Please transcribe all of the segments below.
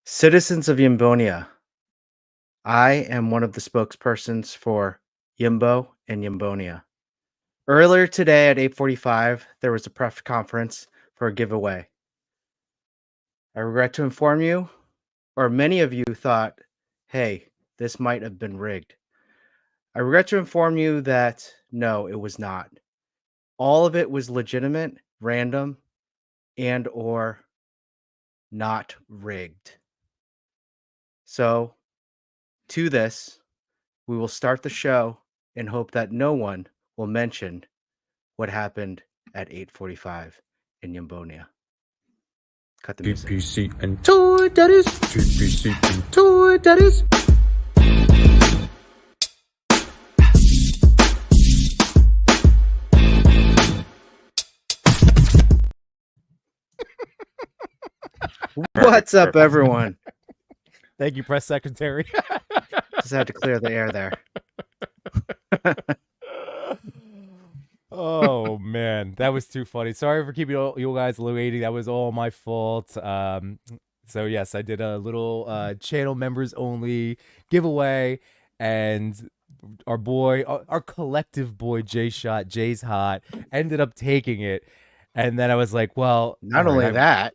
Citizens of Yimbonia, I am one of the spokespersons for Yimbo and Yimbonia. Earlier today at 8:45, there was a press conference for a giveaway. I regret to inform you, or many of you thought, hey, this might have been rigged. I regret to inform you that no, it was not. All of it was legitimate, random, and or not rigged. So, to this, we will start the show and hope that no one will mention what happened at 8:45 in Yambonia. Cut the music. TPC and Toy Daddies. TPC and Toy Daddies. What's up, everyone? Thank you, press secretary. Just had to clear the air there. Oh man, that was too funny. Sorry for keeping you guys waiting. That was all my fault. So yes, I did a little channel members only giveaway, and our boy, our collective boy, Jay's hot, ended up taking it. And then I was like, well, Not only that,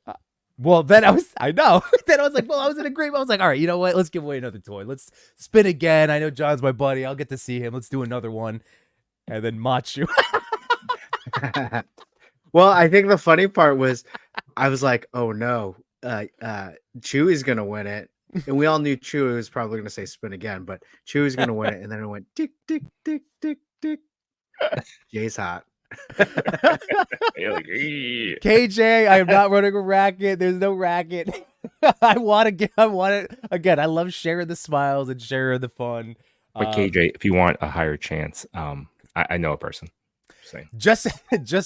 well, then I know. Then I was like, well, I was in agreement. I was like, all right, you know what? Let's give away another toy. Let's spin again. I know John's my buddy. I'll get to see him. Let's do another one. And then Machu. well, I think the funny part was I was like, oh no, Chewy's gonna win it. And we all knew Chewy was probably gonna say spin again, but Chewy's gonna win it, and then it went tick, tick, tick, tick, tick. Jay's hot. KJ, I am not running a racket. There's no racket. I want it again. I love sharing the smiles and sharing the fun. But KJ, if you want a higher chance, I know a person. Just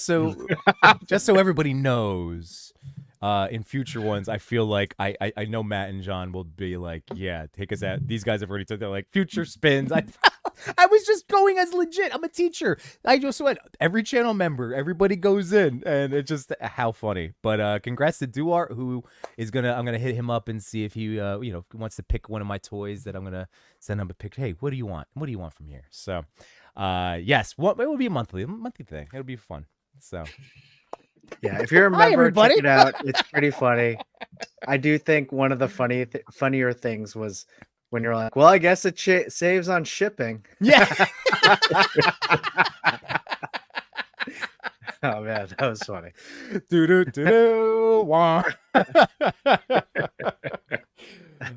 so everybody knows, in future ones, I feel like I know Matt and John will be like, yeah, take us out. These guys have already took their like future spins. I was just going as legit. I'm a teacher. I just went every channel member. Everybody goes in, and it's just how funny. But congrats to Duart, who is I'm gonna hit him up and see if he wants to pick one of my toys that I'm gonna send him a picture. Hey, what do you want? What do you want from here? So, yes, it will be a monthly thing. It'll be fun. So. Yeah, if you're a member, check it out. It's pretty funny. I do think one of the funnier things was when you're like, well, I guess it saves on shipping. Yeah. Oh man, that was funny.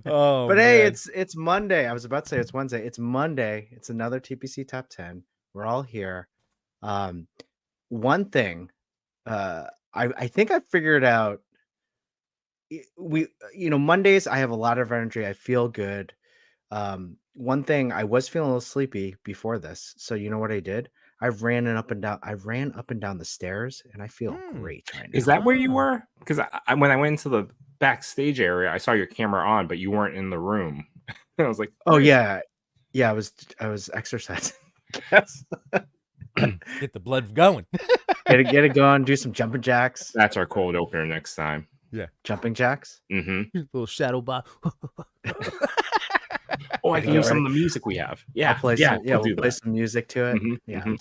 Oh, but hey, it's Monday. I was about to say it's Wednesday. It's Monday. It's another TPC Top 10. We're all here. One thing, I think I figured out. Mondays I have a lot of energy. I feel good. One thing, I was feeling a little sleepy before this, so you know what I did? I ran up and down the stairs, and I feel great right now. Is that where you were? Because when I went into the backstage area, I saw your camera on, but you weren't in the room. I was like, oh yeah, I was exercising. Yes. Get the blood going. get it going. Do some jumping jacks. That's our cold opener next time. Yeah, jumping jacks. Mm-hmm. Little shadow box. Oh, I can use some of the music we have. Yeah, we'll play some music to it. Mm-hmm. Yeah, I'm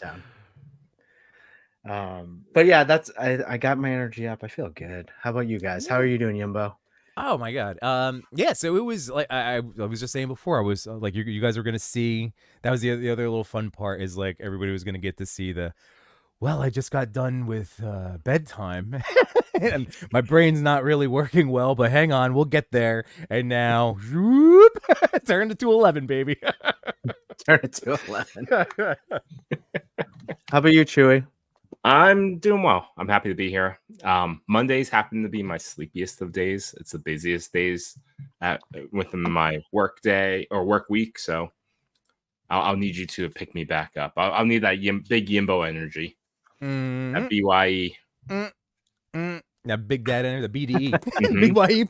down. But yeah, I got my energy up. I feel good. How about you guys? How are you doing, Yimbo? Oh my god. Yeah, so it was like I was just saying before, I was like you guys were gonna see, that was the other little fun part, is like everybody was gonna get to see I just got done with bedtime and my brain's not really working well, but hang on, we'll get there. And now whoop, turn it to 11, baby. Turn it to 11. How about you, Chewy? I'm doing well. I'm happy to be here. Mondays happen to be my sleepiest of days. It's the busiest days within my work day or work week. So I'll need you to pick me back up. I'll need that big Yimbo energy. That BYE. That big dad energy, the BDE. BYE,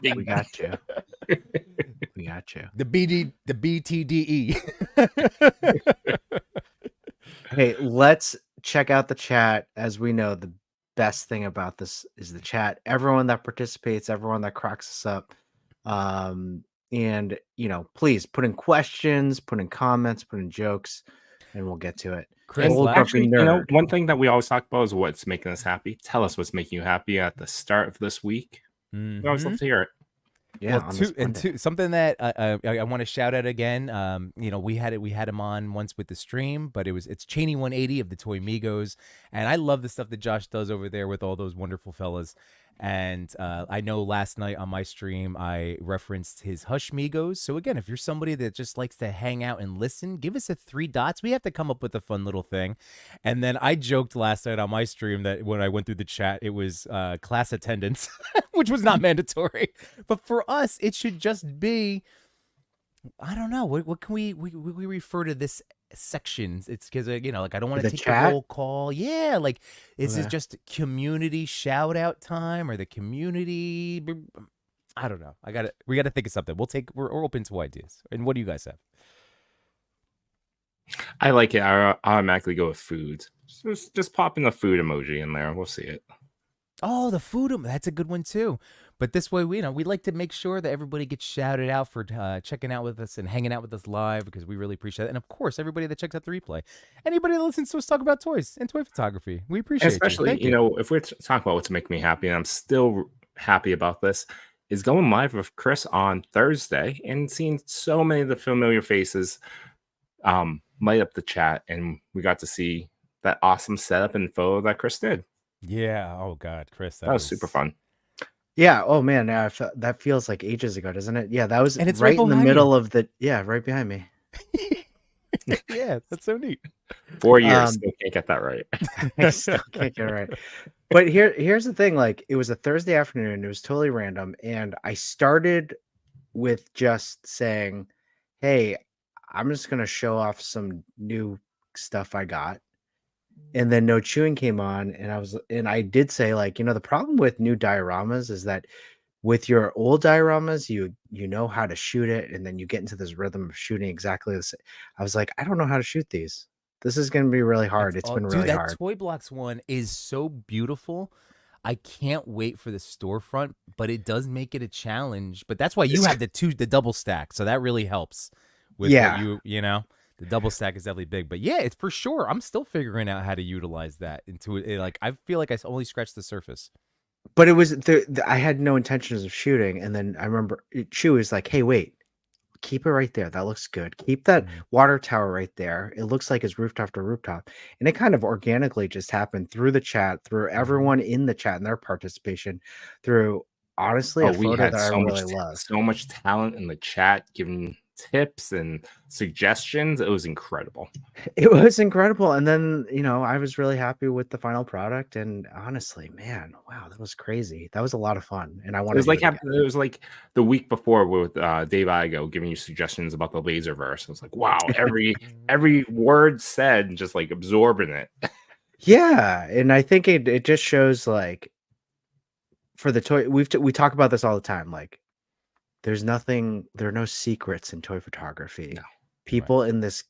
big. We got you. We got you. The BTDE. Hey, let's check out the chat. As we know, the best thing about this is the chat. Everyone that participates, everyone that cracks us up. And please put in questions, put in comments, put in jokes, and we'll get to it. Chris, And Old actually, grumpy nerd. one thing that we always talk about is what's making us happy. Tell us what's making you happy at the start of this week. We always love to hear it. Yeah, well, something that I want to shout out again. We had him on once with the stream, but it's Cheney 180 of the Toy Migos, and I love the stuff that Josh does over there with all those wonderful fellas. And I know last night on my stream I referenced his Hush Migos. So again, if you're somebody that just likes to hang out and listen, give us a 3 dots. We have to come up with a fun little thing. And then I joked last night on my stream that when I went through the chat, it was class attendance, which was not mandatory. But for us, it should just be, I don't know, what can we refer to this sections? It's because I don't want to take the whole call. Yeah, like is this just community shout out time or the community? I don't know. We got to think of something. We're open to ideas. And what do you guys have? I like it. I automatically go with food. Just pop in the food emoji in there. We'll see it. Oh, the food. That's a good one too. But this way, we like to make sure that everybody gets shouted out for checking out with us and hanging out with us live, because we really appreciate it. And of course, everybody that checks out the replay, anybody that listens to us talk about toys and toy photography, we appreciate it. Especially, if we're talking about what's making me happy, and I'm still happy about this, is going live with Chris on Thursday and seeing so many of the familiar faces light up the chat, and we got to see that awesome setup and photo that Chris did. Yeah. Oh God, Chris, that was super fun. Yeah. Oh man, that feels like ages ago, doesn't it? Yeah, that was and it's right in the middle of the. Yeah, right behind me. Yeah, that's so neat. 4 years, still can't get that right. I still can't get it right. But here's the thing: like, it was a Thursday afternoon. It was totally random, and I started with just saying, "Hey, I'm just gonna show off some new stuff I got." And then No.Chewing came on, and I did say, like, the problem with new dioramas is that with your old dioramas, you know how to shoot it, and then you get into this rhythm of shooting exactly the same. I was like, I don't know how to shoot these. This is going to be really hard. It's been really hard. That Toy Blocks one is so beautiful. I can't wait for the storefront, but it does make it a challenge. But that's why you have the double stack, so that really helps with what the double stack is definitely big. But yeah, it's for sure. I'm still figuring out how to utilize that into it. Like, I feel like I only scratched the surface. But it was I had no intentions of shooting, and then I remember Chew was like, "Hey, wait, keep it right there. That looks good. Keep that water tower right there. It looks like it's rooftop to rooftop." And it kind of organically just happened through the chat, through everyone in the chat and their participation, through honestly a photo that I really love. So much talent in the chat, giving tips and suggestions. It was incredible. It was incredible. And then, I was really happy with the final product. And honestly, man, wow, that was crazy. That was a lot of fun. And I wanted it was like the week before with Dave Igo giving you suggestions about the Laserverse. I was like, wow, every word said, just like absorbing it. Yeah. And I think it just shows, like, for the toy, we talk about this all the time. Like, there are no secrets in toy photography. No. People in this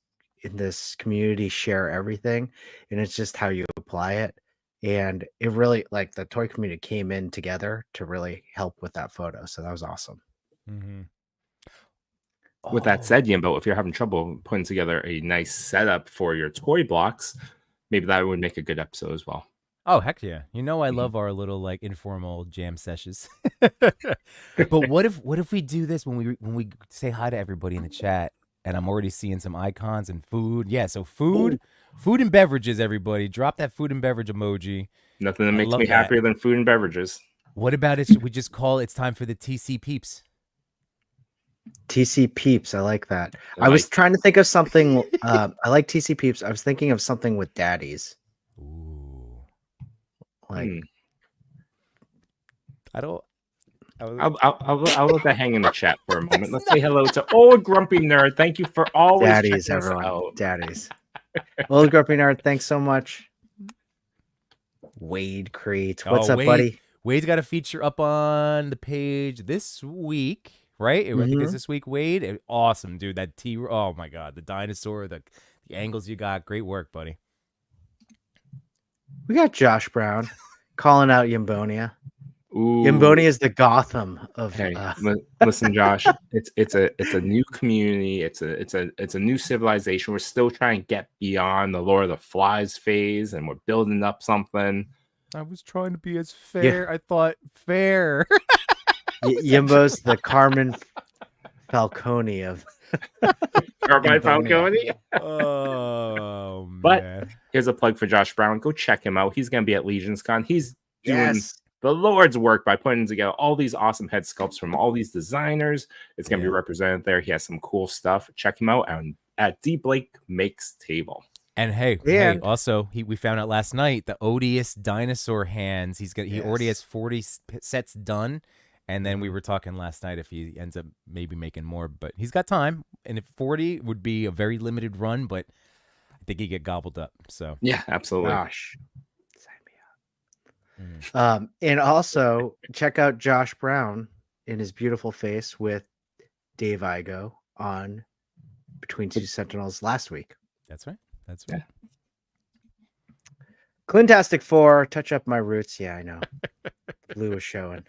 community share everything, and it's just how you apply it. And it really, like, the toy community came in together to really help with that photo. So that was awesome. Mm-hmm. With that said, Yimbo, if you're having trouble putting together a nice setup for your toy blocks, maybe that would make a good episode as well. Oh, heck yeah. I love our little, like, informal jam sessions. But what if we do this when we say hi to everybody in the chat, and I'm already seeing some icons and food. Yeah, so food and beverages, everybody. Drop that food and beverage emoji. Nothing that makes me happier than food and beverages. What about it? We just call it's time for the TC Peeps. TC Peeps. I like that. I was trying to think of something. I like TC Peeps. I was thinking of something with daddies. Ooh. Like, I'll let that hang in the chat for a moment. Let's say hello to Old Grumpy Nerd. Thank you for always daddies, everyone. Out. Daddies. Old Grumpy Nerd, thanks so much. Wade Crete. What's up, buddy? Wade's got a feature up on the page this week, right? I think it's this week, Wade. Awesome, dude. That oh my God, the dinosaur, the angles you got. Great work, buddy. We got Josh Brown. calling out Yimbonia. Ooh. Yimbonia is the Gotham of. Hey, listen, Josh. It's a new community. It's a new civilization. We're still trying to get beyond the Lord of the Flies phase, and we're building up something. I was trying to be as fair. I thought fair. Yimbo's the Carmen Falcone of. Carmine Yimbonia. Falcone. Oh man! But here's a plug for Josh Brown. Go check him out. He's gonna be at Legions Con. He's doing the Lord's work by putting together all these awesome head sculpts from all these designers. It's gonna be represented there. He has some cool stuff. Check him out at D Blake Makes Table. And hey, also we found out last night the odious dinosaur hands. He already has 40 sets done, and then we were talking last night if he ends up maybe making more, but he's got time. And if 40 would be a very limited run, but I think he'd get gobbled up. So yeah, absolutely. Gosh, sign me up. And also check out Josh Brown in his beautiful face with Dave Igo on Between Two Sentinels last week. That's right. That's right. Clintastic 4, touch up my roots. Yeah, I know. Blue is showing.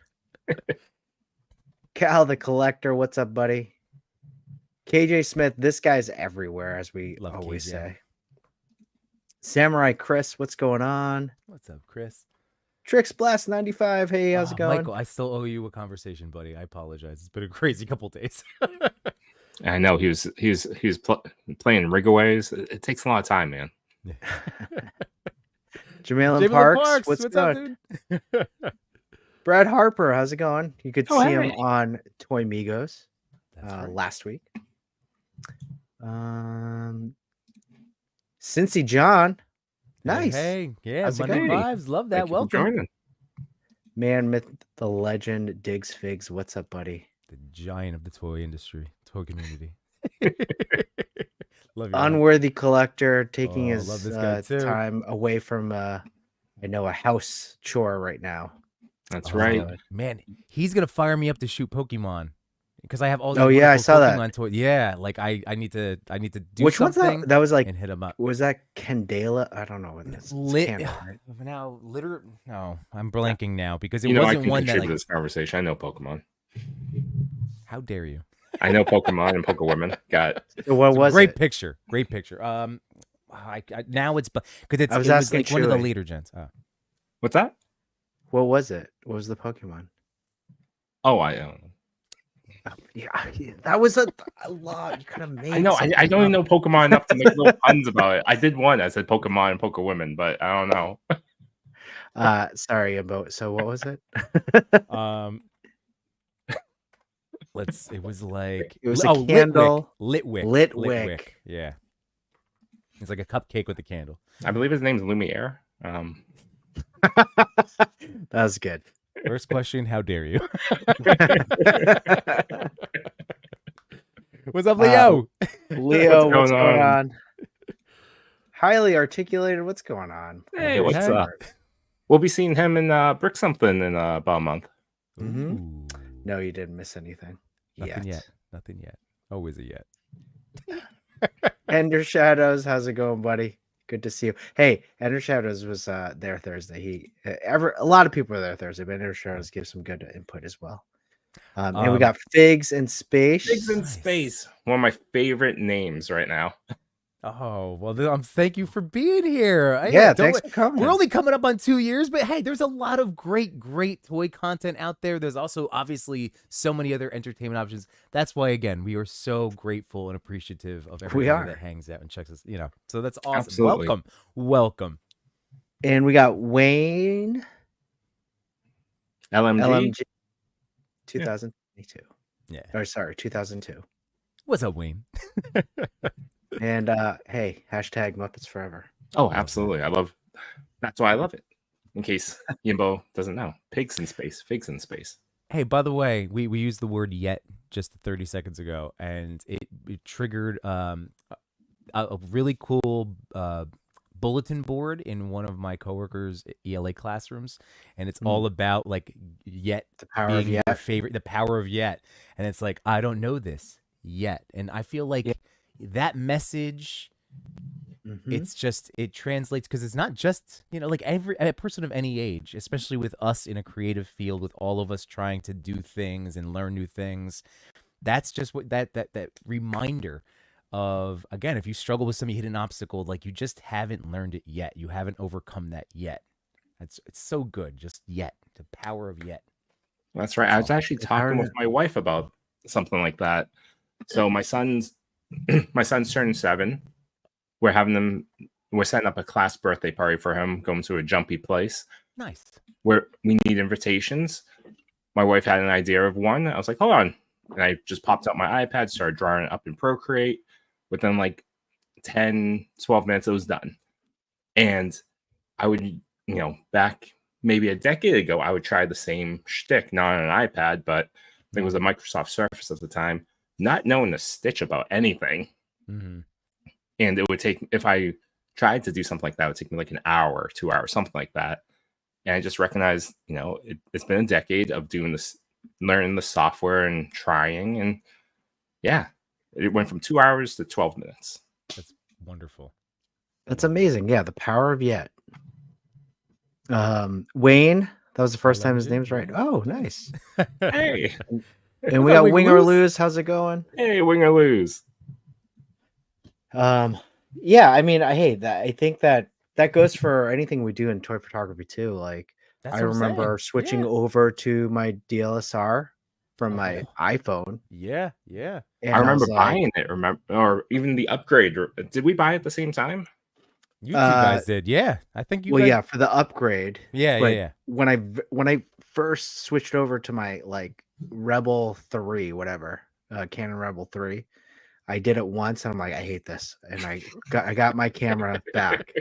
Cal the Collector, what's up, buddy? KJ Smith, this guy's everywhere, as we always say. Samurai Chris, what's going on? What's up, Chris? Trix Blast 95, hey, how's it going? Michael, I still owe you a conversation, buddy. I apologize. It's been a crazy couple days. I know he was playing rigaways. It takes a lot of time, man. Jamalin Parks, what's going on? Brad Harper, how's it going? You could see him on Toy Migos last week. Cincy John, nice. Hey, yeah, Monday Vibes, love that. Welcome. Man, myth, the legend, Diggs Figs, what's up, buddy? The giant of the toy industry, toy community. Love you, Unworthy Collector taking his time away from a house chore right now. That's right, man. He's gonna fire me up to shoot Pokemon because I have all. I saw Pokemon that. Toy. Yeah, like I need to do Which something. One's that was like and hit him up. Was that Candela? I don't know what this is. No, I'm blanking now because it wasn't one that this conversation. I know Pokemon. How dare you? I know Pokemon and Pokewomen. Got it. So what was great it? picture. Great picture. Now it's because it was like one of the later gens. What's that? What was it? What was the Pokemon? Oh, I don't know. Yeah, that was a lot. You kind of made. I know. I don't even know Pokemon enough to make little puns about it. I did one. I said Pokemon and Pokewomen, but I don't know. Sorry about. So what was it? It was like it was a candle. Litwick. Yeah. It's like a cupcake with a candle. I believe his name's Lumiere. That was good. First question, how dare you? What's up, Leo? Leo, what's going on? Highly articulated, what's going on? Hey, what's up? We'll be seeing him in Brick Something in about a month. Mm-hmm. No, you didn't miss anything. Nothing yet. Always a yet. Ender Shadows, how's it going, buddy? Good to see you. Hey, Ender Shadows was there Thursday. A lot of people were there Thursday, but Ender Shadows gives some good input as well. And we got Figs in Space. Figs in Space, one of my favorite names right now. Oh, well, thank you for being here. Thanks for coming. We're only coming up on 2 years, but hey, there's a lot of great toy content out there. There's also obviously so many other entertainment options. That's why, again, we are so grateful and appreciative of everyone that hangs out and checks us. So that's awesome. Absolutely. Welcome. And we got Wayne. LMG 2022. Yeah. Or sorry, 2002. What's up, Wayne? And hey, hashtag Muppets Forever. Oh, absolutely. That's why I love it. In case Yimbo doesn't know. Figs in Space. Hey, by the way, we used the word yet just 30 seconds ago, and it triggered a really cool bulletin board in one of my coworkers' ELA classrooms, and it's all about like yet the power of yet. The power of yet, and it's like I don't know this yet, and I feel like that message it's just, it translates, because it's not just, like a person of any age, especially with us in a creative field, with all of us trying to do things and learn new things. That's just what that reminder of, again, if you struggle with something, you hit an obstacle, like you just haven't learned it yet. You haven't overcome that yet. It's so good. Just yet. The power of yet. That's right. I was actually talking with of my wife about something like that. So my son's turning 7. We're setting up a class birthday party for him, going to a jumpy place Nice. where we need invitations. My wife had an idea of one. I was like, hold on. And I just popped out my iPad, started drawing it up in Procreate. Within like 10, 12 minutes, it was done. And I would, back maybe a decade ago, I would try the same shtick, not on an iPad, but I think it was a Microsoft Surface at the time, not knowing a stitch about anything. Mm-hmm. And it would take, if I tried to do something like that, it would take me like an hour, 2 hours, something like that. And I just recognized, it's been a decade of doing this, learning the software and trying. And yeah, it went from 2 hours to 12 minutes. That's wonderful. That's amazing. Yeah, the power of yet. Wayne, that was the first time his name's right. Oh, nice. Hey. And we got Wing or Lose. How's it going? Hey, Wing or Lose. Yeah, I mean, I think that goes for anything we do in toy photography too. Like, I remember switching over to my DSLR from my iPhone. Yeah. And I remember buying it, or even the upgrade. Did we buy it at the same time? You two guys did, yeah. I think you. Well, yeah, for the upgrade. Yeah. When I first switched over to my like Rebel 3, whatever, Canon Rebel 3, I did it once, and I'm like, I hate this, and I got my camera back,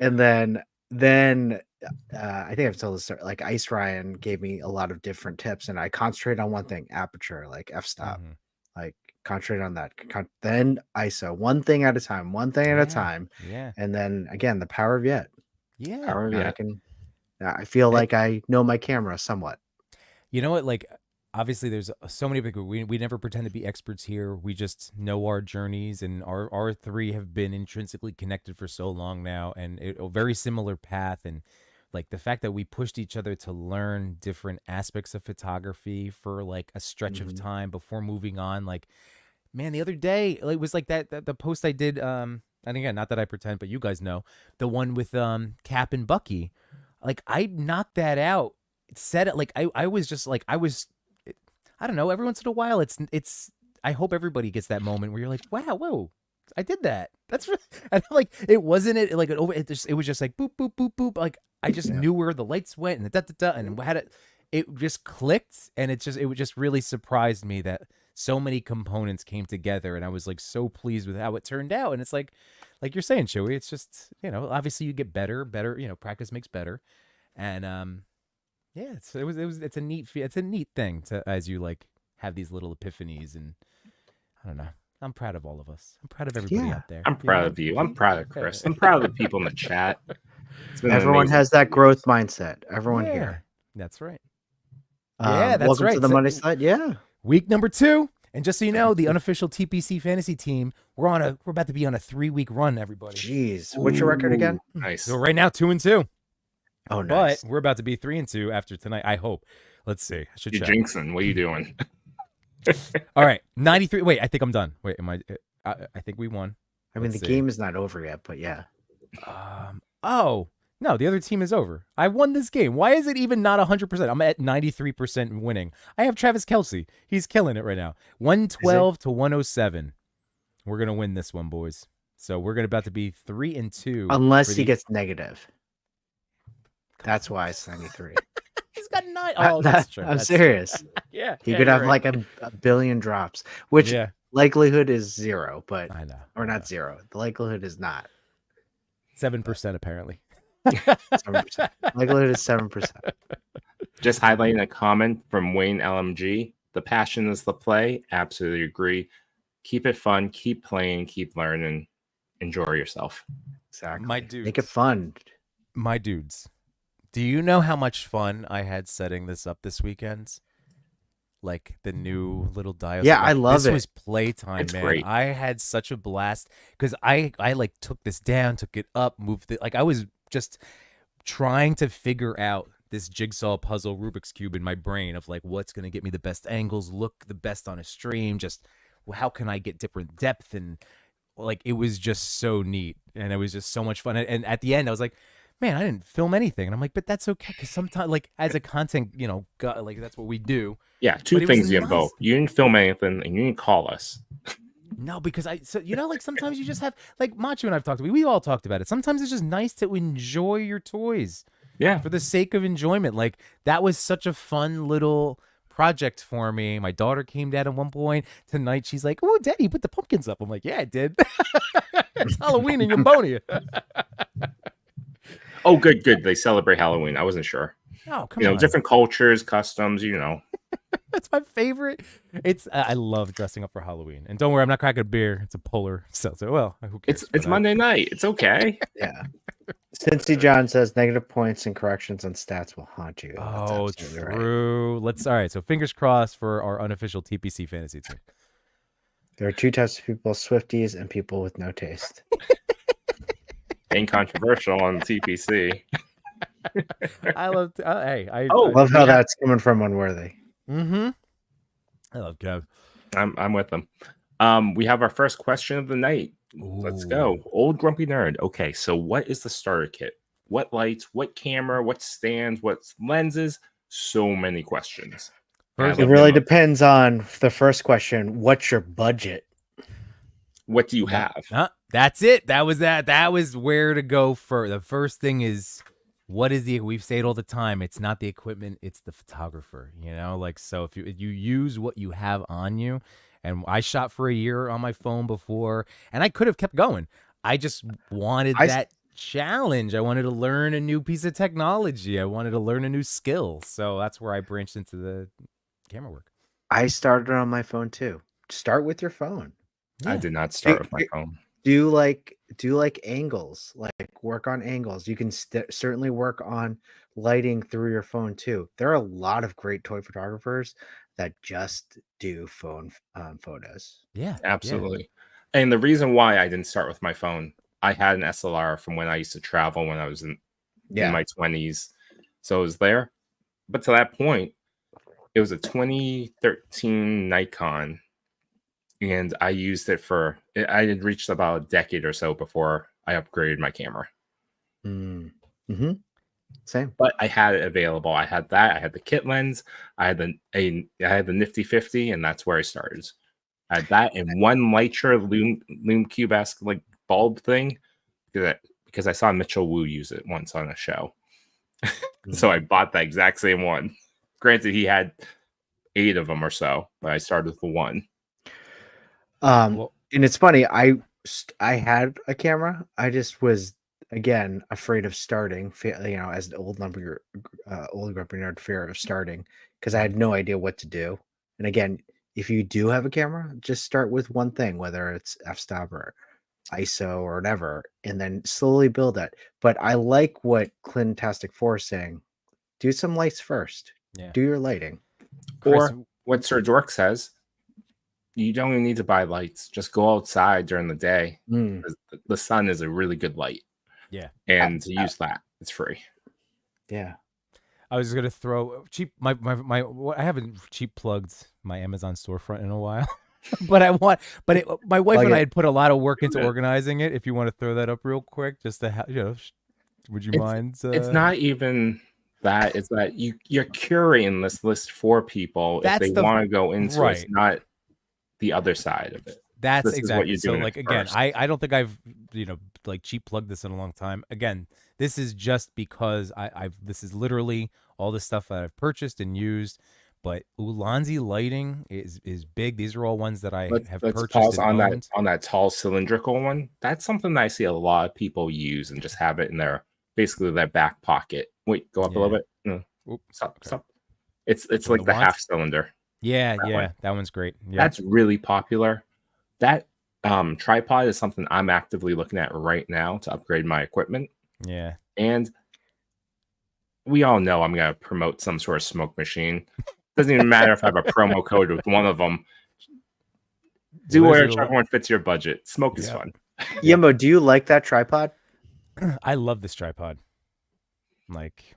and then I think I've told this story. Like Ice Ryan gave me a lot of different tips, and I concentrated on one thing: aperture, like f-stop, like concentrate on that. Then ISO, one thing at a time, Yeah. and then again, the power of yet. Yeah, power of yet. I feel like I know my camera somewhat. You know what? Like, obviously, there's so many people. We never pretend to be experts here. We just know our journeys, and our three have been intrinsically connected for so long now, and a very similar path. And like the fact that we pushed each other to learn different aspects of photography for like a stretch of time before moving on. Like, man, the other day, it was like that the post I did. And again, not that I pretend, but you guys know the one with Cap and Bucky. Like, I knocked that out. Said it like I was just like I don't know. Every once in a while, it's. I hope everybody gets that moment where you're like, wow, whoa, I did that. That's and like it wasn't it like it was just like boop boop boop boop. Like I just knew where the lights went and and had it. It just clicked, and it just really surprised me that so many components came together, and I was like so pleased with how it turned out. And it's like you're saying, Chewy, it's just obviously you get better. Practice makes better, and yeah, it's a neat thing to, as you like have these little epiphanies, and I don't know. I'm proud of all of us. I'm proud of everybody out there. I'm proud of you. I'm proud of Chris. I'm proud of the people in the chat. Everyone has that growth mindset. Everyone here. That's right. Yeah, that's welcome to the Monday Slide. Yeah. Week number 2. And just so you know, the unofficial TPC fantasy team, we're about to be on a 3-week run, everybody. Jeez. What's your record again? Nice. So right now 2-2. Oh, nice. But we're about to be 3-2 after tonight, I hope. Let's see. I should You're check. jinxing. What are you doing? All right. 93. Wait, I think I'm done. Wait, I think we won. I mean, the game is not over yet, but yeah. Oh, no, the other team is over. I won this game. Why is it even not 100%? I'm at 93% winning. I have Travis Kelce. He's killing it right now. 112 to 107. We're going to win this one, boys. So we're about to be 3-2. Unless he gets negative. That's why it's 93. He's got 9. Oh, that's true. I'm serious. Yeah. He could have like a billion drops, which likelihood is 0, but I know. Or not 0. The likelihood is not 7% apparently. 7%. Likelihood is 7%. Just highlighting a comment from Wayne LMG. The passion is the play. Absolutely agree. Keep it fun. Keep playing. Keep learning. Enjoy yourself. Exactly. My dudes. Make it fun. My dudes. Do you know how much fun I had setting this up this weekend? like the new little dial. Yeah, like, I love this it. was playtime, It's man. great. I had such a blast because I like took this down, took it up, moved it. Like I was just trying to figure out this jigsaw puzzle Rubik's Cube in my brain of like what's gonna get me the best angles, look the best on a stream, just how can I get different depth, and like it was just so neat and it was just so much fun. And at the end I was like, man, I didn't film anything. And I'm like, but that's okay, because sometimes like as a content, like that's what we do. Yeah, two But it was things, Yimbo. nice. You didn't film anything, and you didn't call us. No, because like sometimes you just have, like Macho and I've talked about, we all talked about it. Sometimes it's just nice to enjoy your toys Yeah, for the sake of enjoyment. Like that was such a fun little project for me. My daughter came down at one point tonight. She's like, "Oh, Daddy, you put the pumpkins up." I'm like, "Yeah, I did." It's Halloween in Yimbonia. Oh, good. They celebrate Halloween. I wasn't sure. Oh, come on. Different cultures, customs. That's my favorite. I love dressing up for Halloween. And don't worry, I'm not cracking a beer. It's a polar seltzer. Well, who cares? It's Monday night. It's okay. Yeah. Cincy John says negative points and corrections on stats will haunt you. That's Oh, absolutely right. true. All right. So fingers crossed for our unofficial TPC fantasy team. There are two types of people: Swifties and people with no taste. Ain't controversial on TPC. I love. I love how that's coming from Unworthy. Mm-hmm. I love Kev. I'm with them. We have our first question of the night. Let's go. Old Grumpy Nerd. Okay, so what is the starter kit? What lights? What camera? What stands? What lenses? So many questions. First, It really depends on the first question. What's your budget? What do you have? That's it. That was where to go for. The first thing is, what is we say it all the time. It's not the equipment, it's the photographer, like, so if you use what you have on you. And I shot for a year on my phone before, and I could have kept going. I just wanted that challenge. I wanted to learn a new piece of technology. I wanted to learn a new skill. So that's where I branched into the camera work. I started on my phone too. Start with your phone. Yeah. I did not start with my phone. Do like angles, like work on angles. You can certainly work on lighting through your phone too. There are a lot of great toy photographers that just do phone photos. Yeah, absolutely. Yeah. And the reason why I didn't start with my phone, I had an SLR from when I used to travel when I was in my 20s. So it was there. But to that point, it was a 2013 Nikon. And I used it I had reached about a decade or so before I upgraded my camera. Mm-hmm. Same. But I had it available. I had that. I had the kit lens. I had the Nifty 50, and that's where I started. I had that and one Lytra Lume Cube-esque like bulb thing because I saw Mitchell Wu use it once on a show. So I bought that exact same one. Granted, he had 8 of them or so, but I started with the one. And it's funny. I had a camera. I just was, again, afraid of starting, as an old grumpy nerd, fear of starting, because I had no idea what to do. And again, if you do have a camera, just start with one thing, whether it's f-stop or ISO or whatever, and then slowly build it. But I like what Clintastic 4 is saying. Do some lights first. Yeah. Do your lighting. Or what Sir Dork says, you don't even need to buy lights. Just go outside during the day. The sun is a really good light. Yeah. And to use that, it's free. Yeah. I was going to throw cheap, I haven't cheap plugged my Amazon storefront in a while, but my wife and I had put a lot of work into organizing it. If you want to throw that up real quick, just to would you mind? It's not even that. It's that you're curating this list for people if they want to go into it. It's not the other side of it. That's exactly. So like, again, I don't think I've, like cheap plugged this in a long time. Again, this is just because this is literally all the stuff that I've purchased and used. But Ulanzi lighting is big. These are all ones that I have purchased. Pause on that tall cylindrical one. That's something that I see a lot of people use and just have it in their back pocket. Wait, go up a little bit. No. Stop. It's like the half cylinder. Yeah, that one's great. Yeah. That's really popular. That tripod is something I'm actively looking at right now to upgrade my equipment. Yeah. And we all know I'm going to promote some sort of smoke machine. Doesn't even matter if I have a promo code with one of them. Do whichever one fits your budget. Smoke is fun. Yimbo, do you like that tripod? I love this tripod. Like,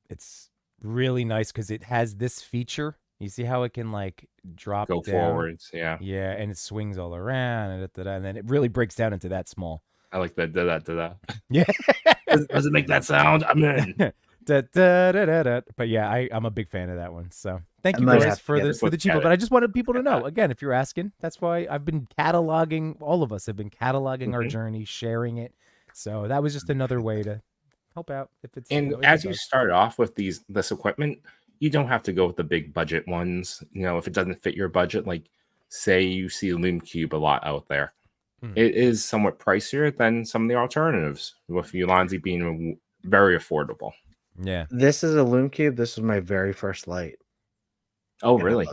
it's really nice because it has this feature. You see how it can like drop Go down? forwards, yeah. Yeah, and it swings all around, and then it really breaks down into that small. I like that. Da-da. Yeah. Does it make that sound? I'm in. But yeah, I'm a big fan of that one. So thank you guys for the cheapo. But I just wanted people to know, again, if you're asking, that's why I've been cataloging. All of us have been cataloging our journey, sharing it. So that was just another way to help out. If it's as you start off with this equipment, you don't have to go with the big budget ones. If it doesn't fit your budget, like say you see Loom Cube a lot out there, it is somewhat pricier than some of the alternatives. With Ulanzi being very affordable. Yeah, this is a Loom Cube. This was my very first light. Oh, really?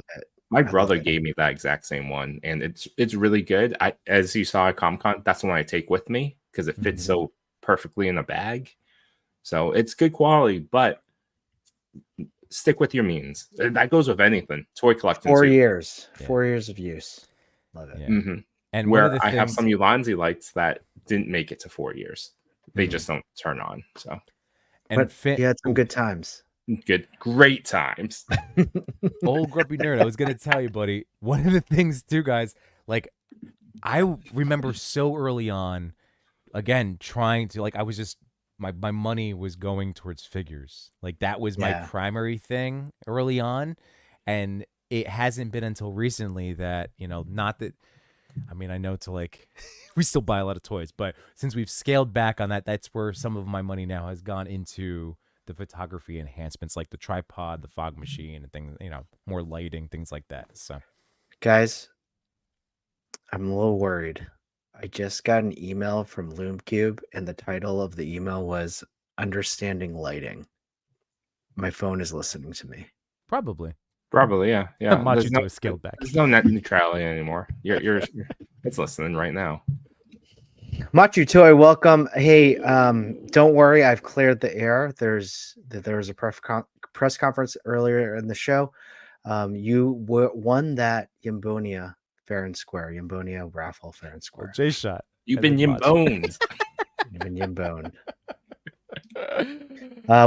My brother gave me that exact same one, and it's really good. As you saw at Comic-Con, that's the one I take with me because it fits so perfectly in a bag. So it's good quality, but stick with your means. That goes with anything. Toy collecting. 4 years. 4 years of use. Love it. Yeah. And where I have some Ulanzi lights that didn't make it to 4 years. They just don't turn on. So, but you had some good times. Great times. Old grumpy nerd. I was gonna tell you, buddy. One of the things, too, guys. Like, I remember so early on, again, trying to I was just my money was going towards figures. Like that was my primary thing early on, and it hasn't been until recently that not that. I mean, I know we still buy a lot of toys, but since we've scaled back on that, that's where some of my money now has gone into the photography enhancements, like the tripod, the fog machine, and things, more lighting, things like that. So, guys, I'm a little worried. I just got an email from Loom Cube, and the title of the email was "Understanding Lighting." My phone is listening to me. Probably, yeah. Scaled back. There's no net neutrality anymore. You're it's listening right now. Machu Toy, welcome. Hey, don't worry, I've cleared the air. There was a press conference earlier in the show. You won that Yimbonia fair and square. Yimbonia raffle fair and square. J-Shot. You've been Yimboned. You've been Yimboned.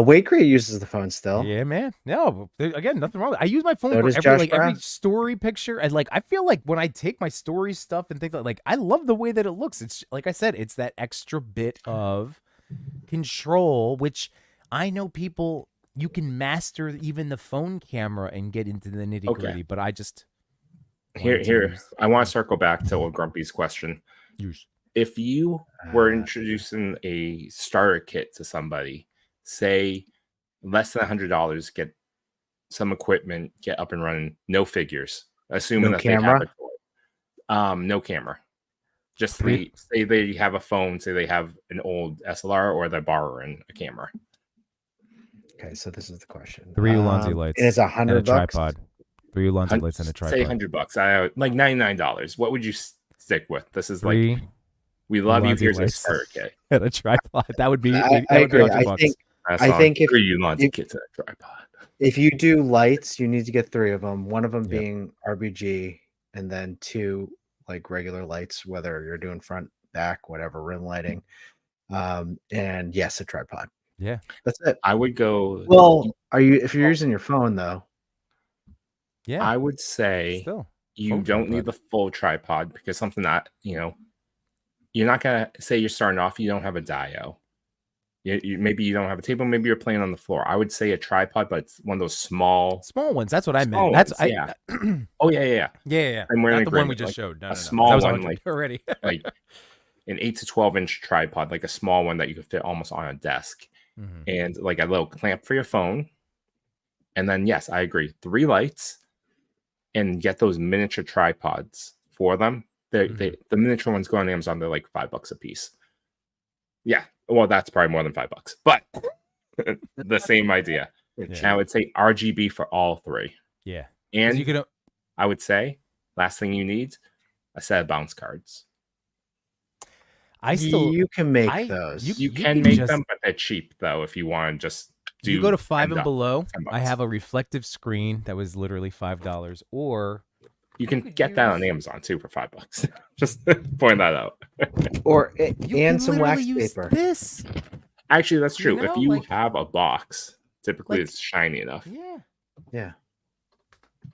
Wade Crate uses the phone still. Yeah, man. No, again, nothing wrong with it. I use my phone for every story picture. And I feel like when I take my story stuff and things like I love the way that it looks. It's like I said, it's that extra bit of control, which I know people, you can master even the phone camera and get into the nitty gritty, but I just here I want to circle back to Grumpy's question. If you were introducing a starter kit to somebody, say less than $100, get some equipment, get up and running, no figures, assuming that they have a toy. No camera. Just say they have a phone, say they have an old SLR, or they're borrowing a camera. Okay, so this is the question. 3 Ulanzi lights. It is $100 tripod. 3 Ulanzi lights and a tripod. Say $100. Like $99. What would you stick with? This is like, we love you. Here's a starter kit and a tripod. That would be. I agree. I think if 3 Ulanzi kits and a tripod. If you do lights, you need to get 3 of them. One of them being RBG, and then 2 like regular lights, whether you're doing front, back, whatever, rim lighting. And yes, a tripod. Yeah, that's it. I would go. Well, if you're using your phone though? Yeah, I would say you don't need the full tripod, because something that you're not gonna say you're starting off. You don't have a dio. Maybe you don't have a table. Maybe you're playing on the floor. I would say a tripod, but it's one of those small ones. That's what I meant. That's yeah. Oh yeah. I'm wearing the one we just showed. A small one, like already, like an 8 to 12 inch tripod, like a small one that you could fit almost on a desk, and like a little clamp for your phone. And then yes, I agree. 3 lights, and get those miniature tripods for them. The miniature ones go on Amazon. They're like $5 a piece. Yeah. Well, that's probably more than $5, but the same idea. Yeah. I would say RGB for all 3. Yeah. And you could, I would say, last thing you need, a set of bounce cards. You can make those. You can make them, but they're cheap though. If you want to just You go to $5 and $10, below. $10. I have a reflective screen that was literally $5, or You can could get that on use- Amazon too for $5. Just point that out. Or you and can some literally wax use paper. this. Actually, that's true. You If know, you like- have a box, typically like- it's shiny enough. Yeah. Yeah.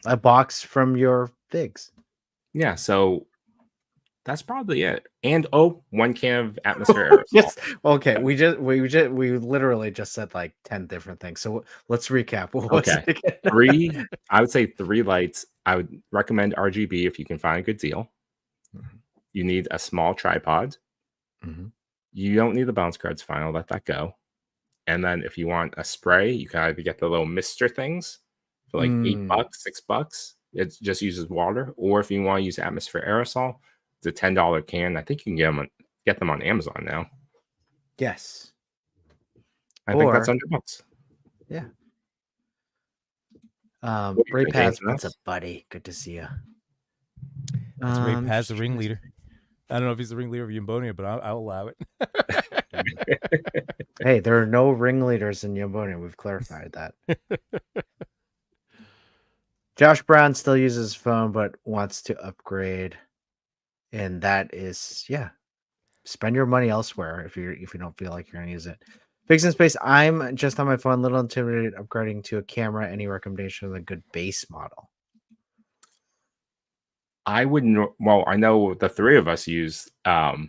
A box from your figs. Yeah, so that's probably it. And 1 can of atmosphere aerosol. Yes. Okay. We literally just said like 10 different things. So let's recap. What was Okay. it again? 3, I would say 3 lights. I would recommend RGB if you can find a good deal. You need a small tripod. Mhm. You don't need the bounce cards. Fine, I'll let that go. And then if you want a spray, you can either get the little mister things for like $8, $6. It just uses water. Or if you want to use atmosphere aerosol, it's a $10 can. I think you can get them on Amazon now. Yes. I think that's Or- $100. Yeah. What do you Ray think, Paz, James? what's up, buddy? Good to see you. That's Ray Paz, the ringleader. I don't know if he's the ringleader of Yimbonia, but I'll allow it. Hey, there are no ringleaders in Yimbonia. We've clarified that. Josh Brown still uses his phone, but wants to upgrade, and that is spend your money elsewhere if you don't feel like you're gonna use it. Figs in Space. I'm just on my phone, little intimidated upgrading to a camera. Any recommendation of a good base model? I wouldn't. Well, I know the 3 of us use the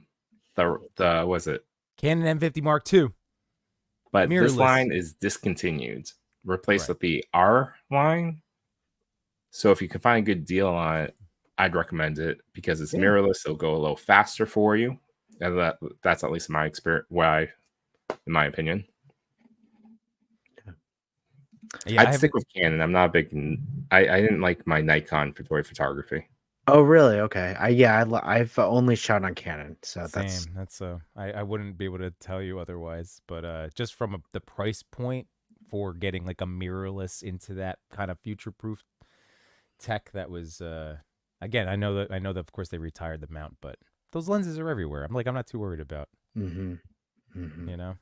was it, Canon M50 Mark II. but Mirrorless. this line is discontinued, replaced Right. with the R line. So if you can find a good deal on it, I'd recommend it because it's mirrorless. It'll go a little faster for you, and that's at least my experience. In my opinion, Yeah, I'd stick with Canon. I'm not a big. I didn't like my Nikon for toy photography. Oh, really? Okay. I've only shot on Canon, so that's same. That's I wouldn't be able to tell you otherwise, but just from the price point for getting like a mirrorless into that kind of future-proof tech, that was again, I know that of course they retired the mount, but those lenses are everywhere. I'm not too worried about. Mm-hmm. Mm-hmm. You know,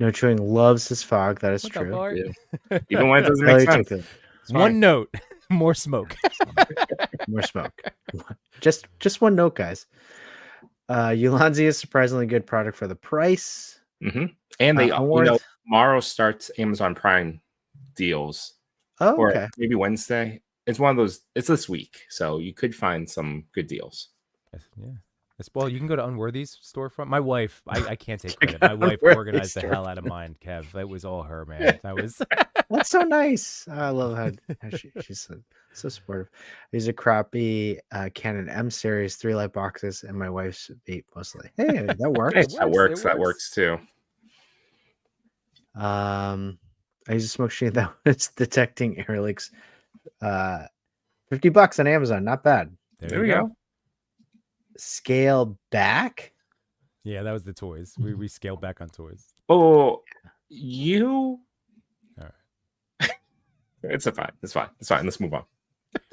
No.Chewing loves his fog. That is What's up, true. Bart? Yeah. Even when it doesn't Tell make you sense. truth, It's One fine. note, more smoke. more smoke. just one note, guys. Ulanzi is surprisingly good product for the price. Mm-hmm. And they, Onwards- tomorrow starts Amazon Prime deals, Oh, or okay. maybe Wednesday. It's one of those. It's this week, so you could find some good deals. Yeah. Well, you can go to Unworthy's storefront. My wife, I can't take Check credit. My out wife Unworthy's organized the hell out of mine, Kev. It was all her, man. That was That's so nice. I love how she's so supportive. These are crappy Canon M series 3 light boxes, and my wife's beat mostly. Hey, that works. Hey, It that works, works. it That works. works too. I use a smoke machine that was detecting air leaks. $50 on Amazon, not bad. there you go. Scale back. Yeah, that was the toys. We scaled back on toys. Oh, you. All It's fine. It's fine. It's fine. Let's move on.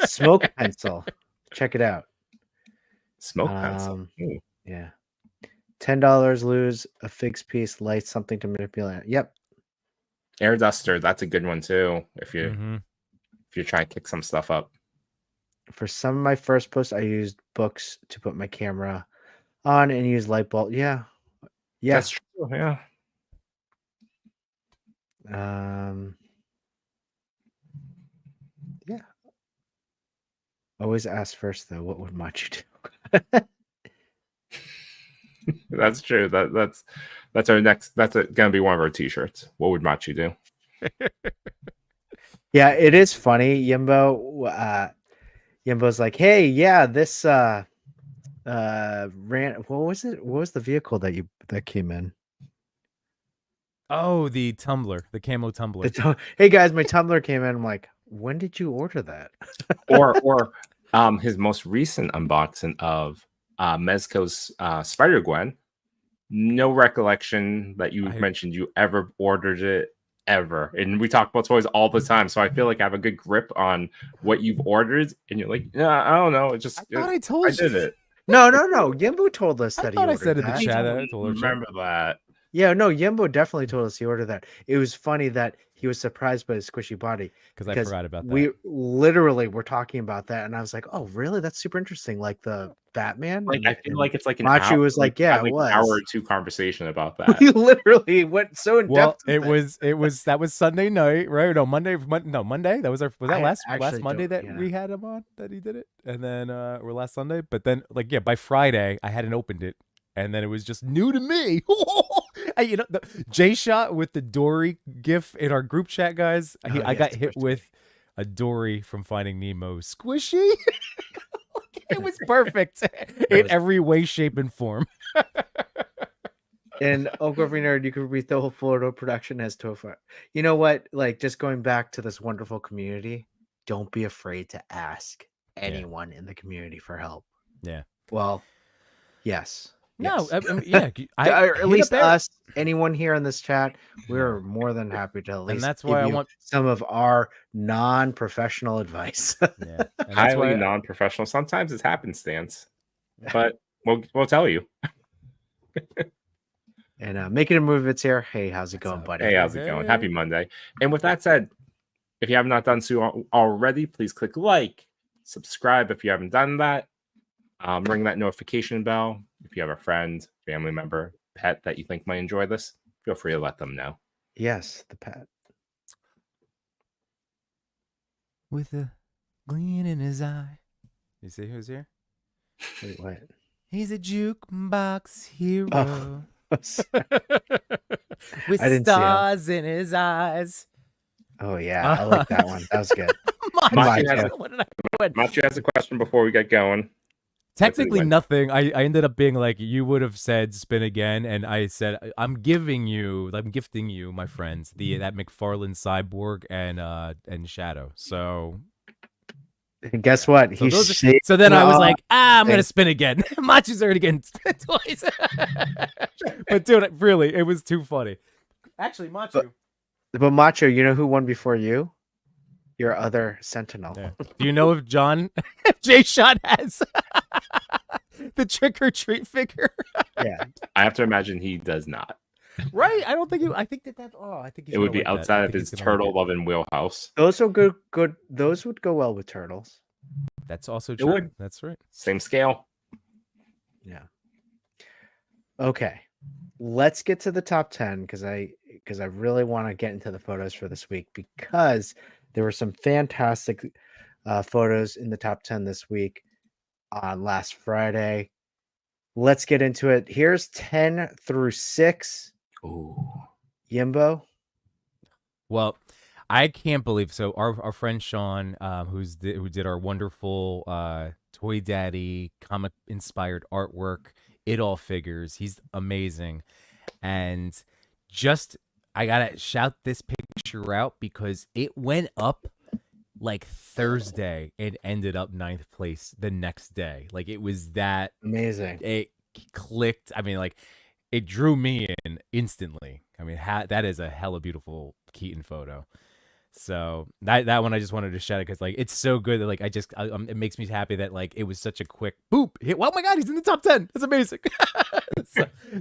Smoke pencil. Check it out. Smoke pencil. Ooh. Yeah. $10, lose a fixed piece, light something to manipulate. Yep. Air duster. That's a good one too. If you're Mhm. if you're trying to kick some stuff up. For some of my first posts, I used books to put my camera on and use light bulb. Yeah. Yeah. That's true. Yeah. Yeah. Always ask first though, what would Machu do? That's true. That's our next. That's gonna be one of our t-shirts. What would Machi do? Yeah, it is funny. Yimbo's like, hey, yeah, this ran. What was it? What was the vehicle that came in? Oh, the tumbler, the camo tumbler. Hey guys, my tumbler came in. I'm like, when did you order that? or his most recent unboxing of Mezco's Spider Gwen. No recollection that you mentioned you ever ordered it ever. And we talk about toys all the time, so I feel like I have a good grip on what you've ordered. And you're like, yeah, I don't know. It just I thought I told I you. did it. No. Yimbo told us I that he thought I ordered said it in that. the chat. I told her. Remember that. Yeah, no, Yimbo definitely told us he ordered that. It was funny that he was surprised by his squishy body I forgot about that. we literally were talking about that, and I was like, "Oh, really? That's super interesting." Like the Batman. Like I feel like it's like an Machi hour. was like, We "Yeah, had it like was." an hour or two conversation about that. We literally went so in Well, depth. With it was that was Sunday night, right? No, Monday. That was that I last actually Monday don't- that yeah. we had him on that he did it, and then or last Sunday. But then by Friday I hadn't opened it, and then it was just new to me. You know, the J shot with the Dory gif in our group chat, guys. I got hit squishy. with a Dory from Finding Nemo squishy. It was perfect in every way, shape, and form. And Oak Every Nerd, you could read the whole photo production as Tofa. You know what? Like, just going back to this wonderful community, don't be afraid to ask anyone in the community for help. Yeah. Well, yes. No, yes. I mean, yeah, Or at least there. us, anyone here in this chat, we're more than happy to at least that's give why I you want- some of our non-professional advice. Yeah, and that's Highly why non-professional. Sometimes it's happenstance, but we'll tell you. And Making a Move, it's here. Hey, how's it going, up? buddy? Hey, how's it going? Happy Monday. And with that said, if you have not done so already, please click like, subscribe if you haven't done that. Ring that notification bell. If you have a friend, family member, pet that you think might enjoy this, feel free to let them know. Yes, the pet. With a gleam in his eye. You see who's here? Wait, what? He's a jukebox hero. Oh. With I didn't see him. stars in his eyes. Oh yeah, I like that one. That was good. Machi Machi. has a question before we get going. Technically nothing. I ended up being like, you would have said spin again, and I said I'm gifting you, my friends, that McFarlane Cyborg and Shadow. So Guess what? So then I was like, I'm gonna spin again. Machi's already getting toys. But dude, really, it was too funny. Actually, Machi. But Macho, you know who won before you? Your other Sentinel. Yeah. Do you know if J Shot has the Trick or Treat figure? Yeah. I have to imagine he does not. Right? I don't think I think that. I think it would be outside of his turtle loving wheelhouse. Those are good. Those would go well with turtles. That's also true. Would. That's right. Same scale. Yeah. Okay. Let's get to the top 10 because I really want to get into the photos for this week because there were some fantastic photos in the top 10 this week on last Friday. Let's get into it. Here's 10 through 6. Ooh. Yimbo. Well, I can't believe so. Our friend Sean, who did our wonderful Toy Daddy comic inspired artwork, It All Figures. He's amazing, and I gotta shout this picture out because it went up like Thursday and ended up 9th place the next day. Like it was that amazing. It clicked. I mean, like it drew me in instantly. I mean, that is a hella beautiful Keaton photo. So that one I just wanted to shout it because like it's so good that like it makes me happy that like it was such a quick boop hit. Oh my god, he's in the top 10. That's amazing.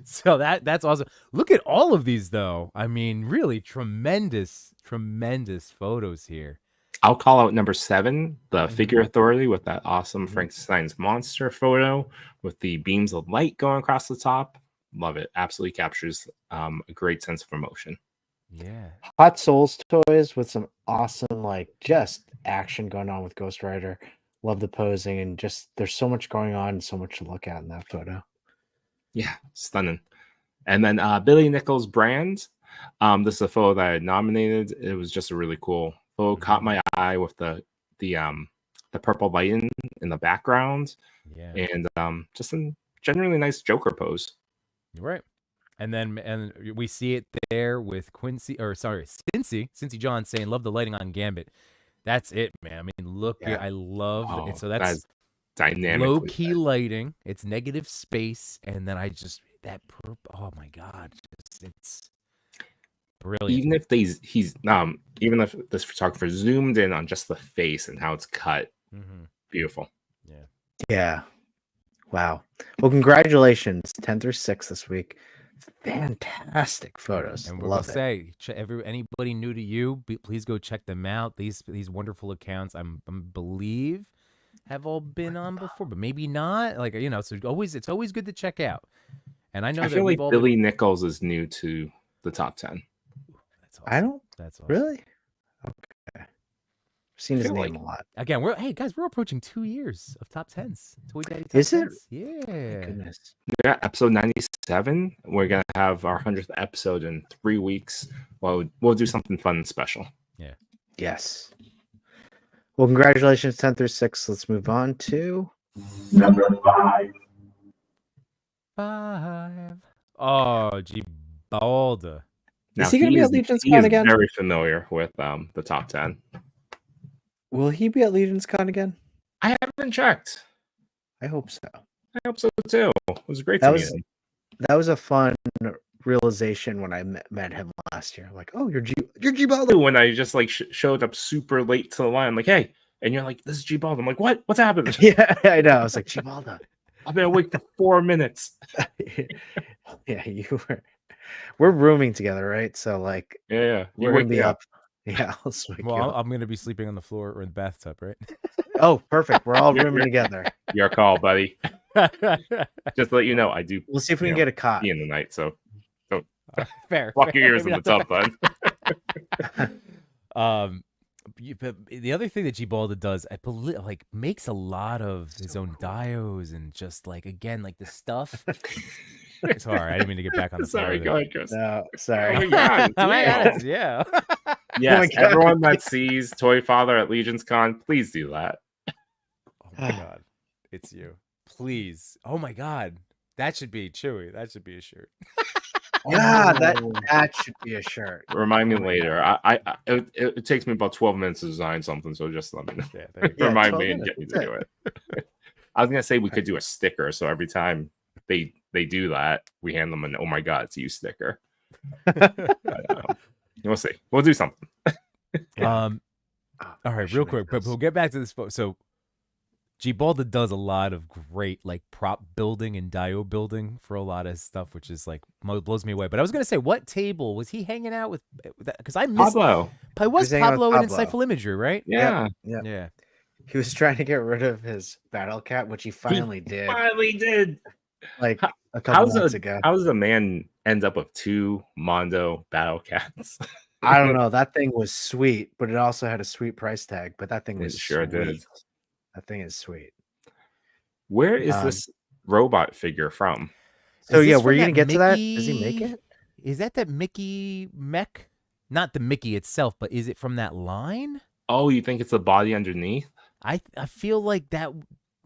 so that's awesome. Look at all of these though. I mean, really tremendous photos here. I'll call out number 7, the Figure Authority, with that awesome Frankenstein's monster photo with the beams of light going across the top. Love it. Absolutely captures a great sense of emotion. Yeah. Hot Souls toys with some awesome, like, just action going on with Ghost Rider. Love the posing and just there's so much going on and so much to look at in that photo. Yeah, stunning. And then Billy Nichols' Brand. This is a photo that I had nominated. It was just a really cool photo. Caught my eye with the purple light in the background. Yeah. And just a generally nice Joker pose. Right. And we see it there with Cincy John saying, love the lighting on Gambit. That's it, man. I mean, look, I love it. So that's dynamic. Low key lighting. It's negative space. And then that purple. Oh my God. It's brilliant. Even if even if this photographer zoomed in on just the face and how it's cut. Beautiful. Yeah. Yeah. Wow. Well, congratulations. 10 through 6 this week. Fantastic photos. And we'll Love it. say, anybody new to you, please go check them out. These wonderful accounts, I believe, have all been on before, but maybe not. Like, you know, so it's always good to check out. And I know I that feel we've like all Billy Nichols is new to the top 10. That's I awesome. don't That's awesome. really. Okay. Seen I his feel name like- a lot. Again, we're approaching 2 years of top 10s. Toy Daddy top Is it? 10s. Yeah. Goodness. Yeah, episode 97. We're gonna have our 100th episode in 3 weeks. Well, we'll do something fun and special. Yes. Well, congratulations, 10 through 6. Let's move on to Number 5. 5. Oh, Gibalda. Is he gonna be at Legion's Con again? Very familiar with the top 10. Will he be at Legion's Con again? I haven't checked. I hope so. I hope so too. It was great That to was meet him. that was a fun realization when I met him last year. Like, oh, you're Gibaldo. When I just like showed up super late to the line, I'm like, hey, and you're like, this is G-Ball. I'm like, what? What's happening? Yeah, I know. I was like, Gibaldo. I've been awake for 4 minutes. Yeah, you were. We're rooming together, right? So like, Yeah. we're gonna be up. Yeah, I'll wake you Well, up. I'm going to be sleeping on the floor or in the bathtub, right? Oh, perfect. We're all You're- rooming together. Your call, buddy. Just to let you know, I do We'll see if we You can know, get a cot. pee in the night, so Fair. lock your fair. ears in Maybe the not tub, bud. But the other thing that Gibalda does, I believe, like makes a lot of his own dios and just like again, like the stuff. Sorry, I didn't mean to get back on the floor Sorry, there. go ahead, Chris. No, Oh sorry. my god. Oh my yeah. God, yeah. Yes, my God. everyone that sees Toy.Father at Legion's Con, please do that. Oh my God, it's you. Please. Oh my God, that should be Chewy. That should be a shirt. Yeah, that should be a shirt. Remind me later. It takes me about 12 minutes to design something, so just let me know. Yeah, there you go. Yeah, Remind 12 me and minutes, get me to that's do it. I was gonna say we could do a sticker, so every time they do that, we hand them an "Oh my God, it's you" sticker. But, we'll see. We'll do something. All I right, should real make quick, but those. we'll get back to this. So, Gibalda does a lot of great like prop building and dio building for a lot of stuff, which is like blows me away. But I was gonna say, what table was he hanging out with? Because I missed. Pablo. It was He's hanging out with Pablo in Pablo. Insightful Imagery, right? Yeah. Yeah. Yeah. He was trying to get rid of his battle cat, which he finally did. Finally did. Like How- a couple months a ago. how does a man end up with 2 Mondo battle cats? I don't know. That thing was sweet, but it also had a sweet price tag. But that thing It was sure sweet. did. That thing is sweet. Where is Um, this robot figure from? So Is yeah, this were from you gonna get to that? Mickey- Does he make it? Is that Mickey mech? Not the Mickey itself, but is it from that line? Oh, you think it's the body underneath? I feel like that.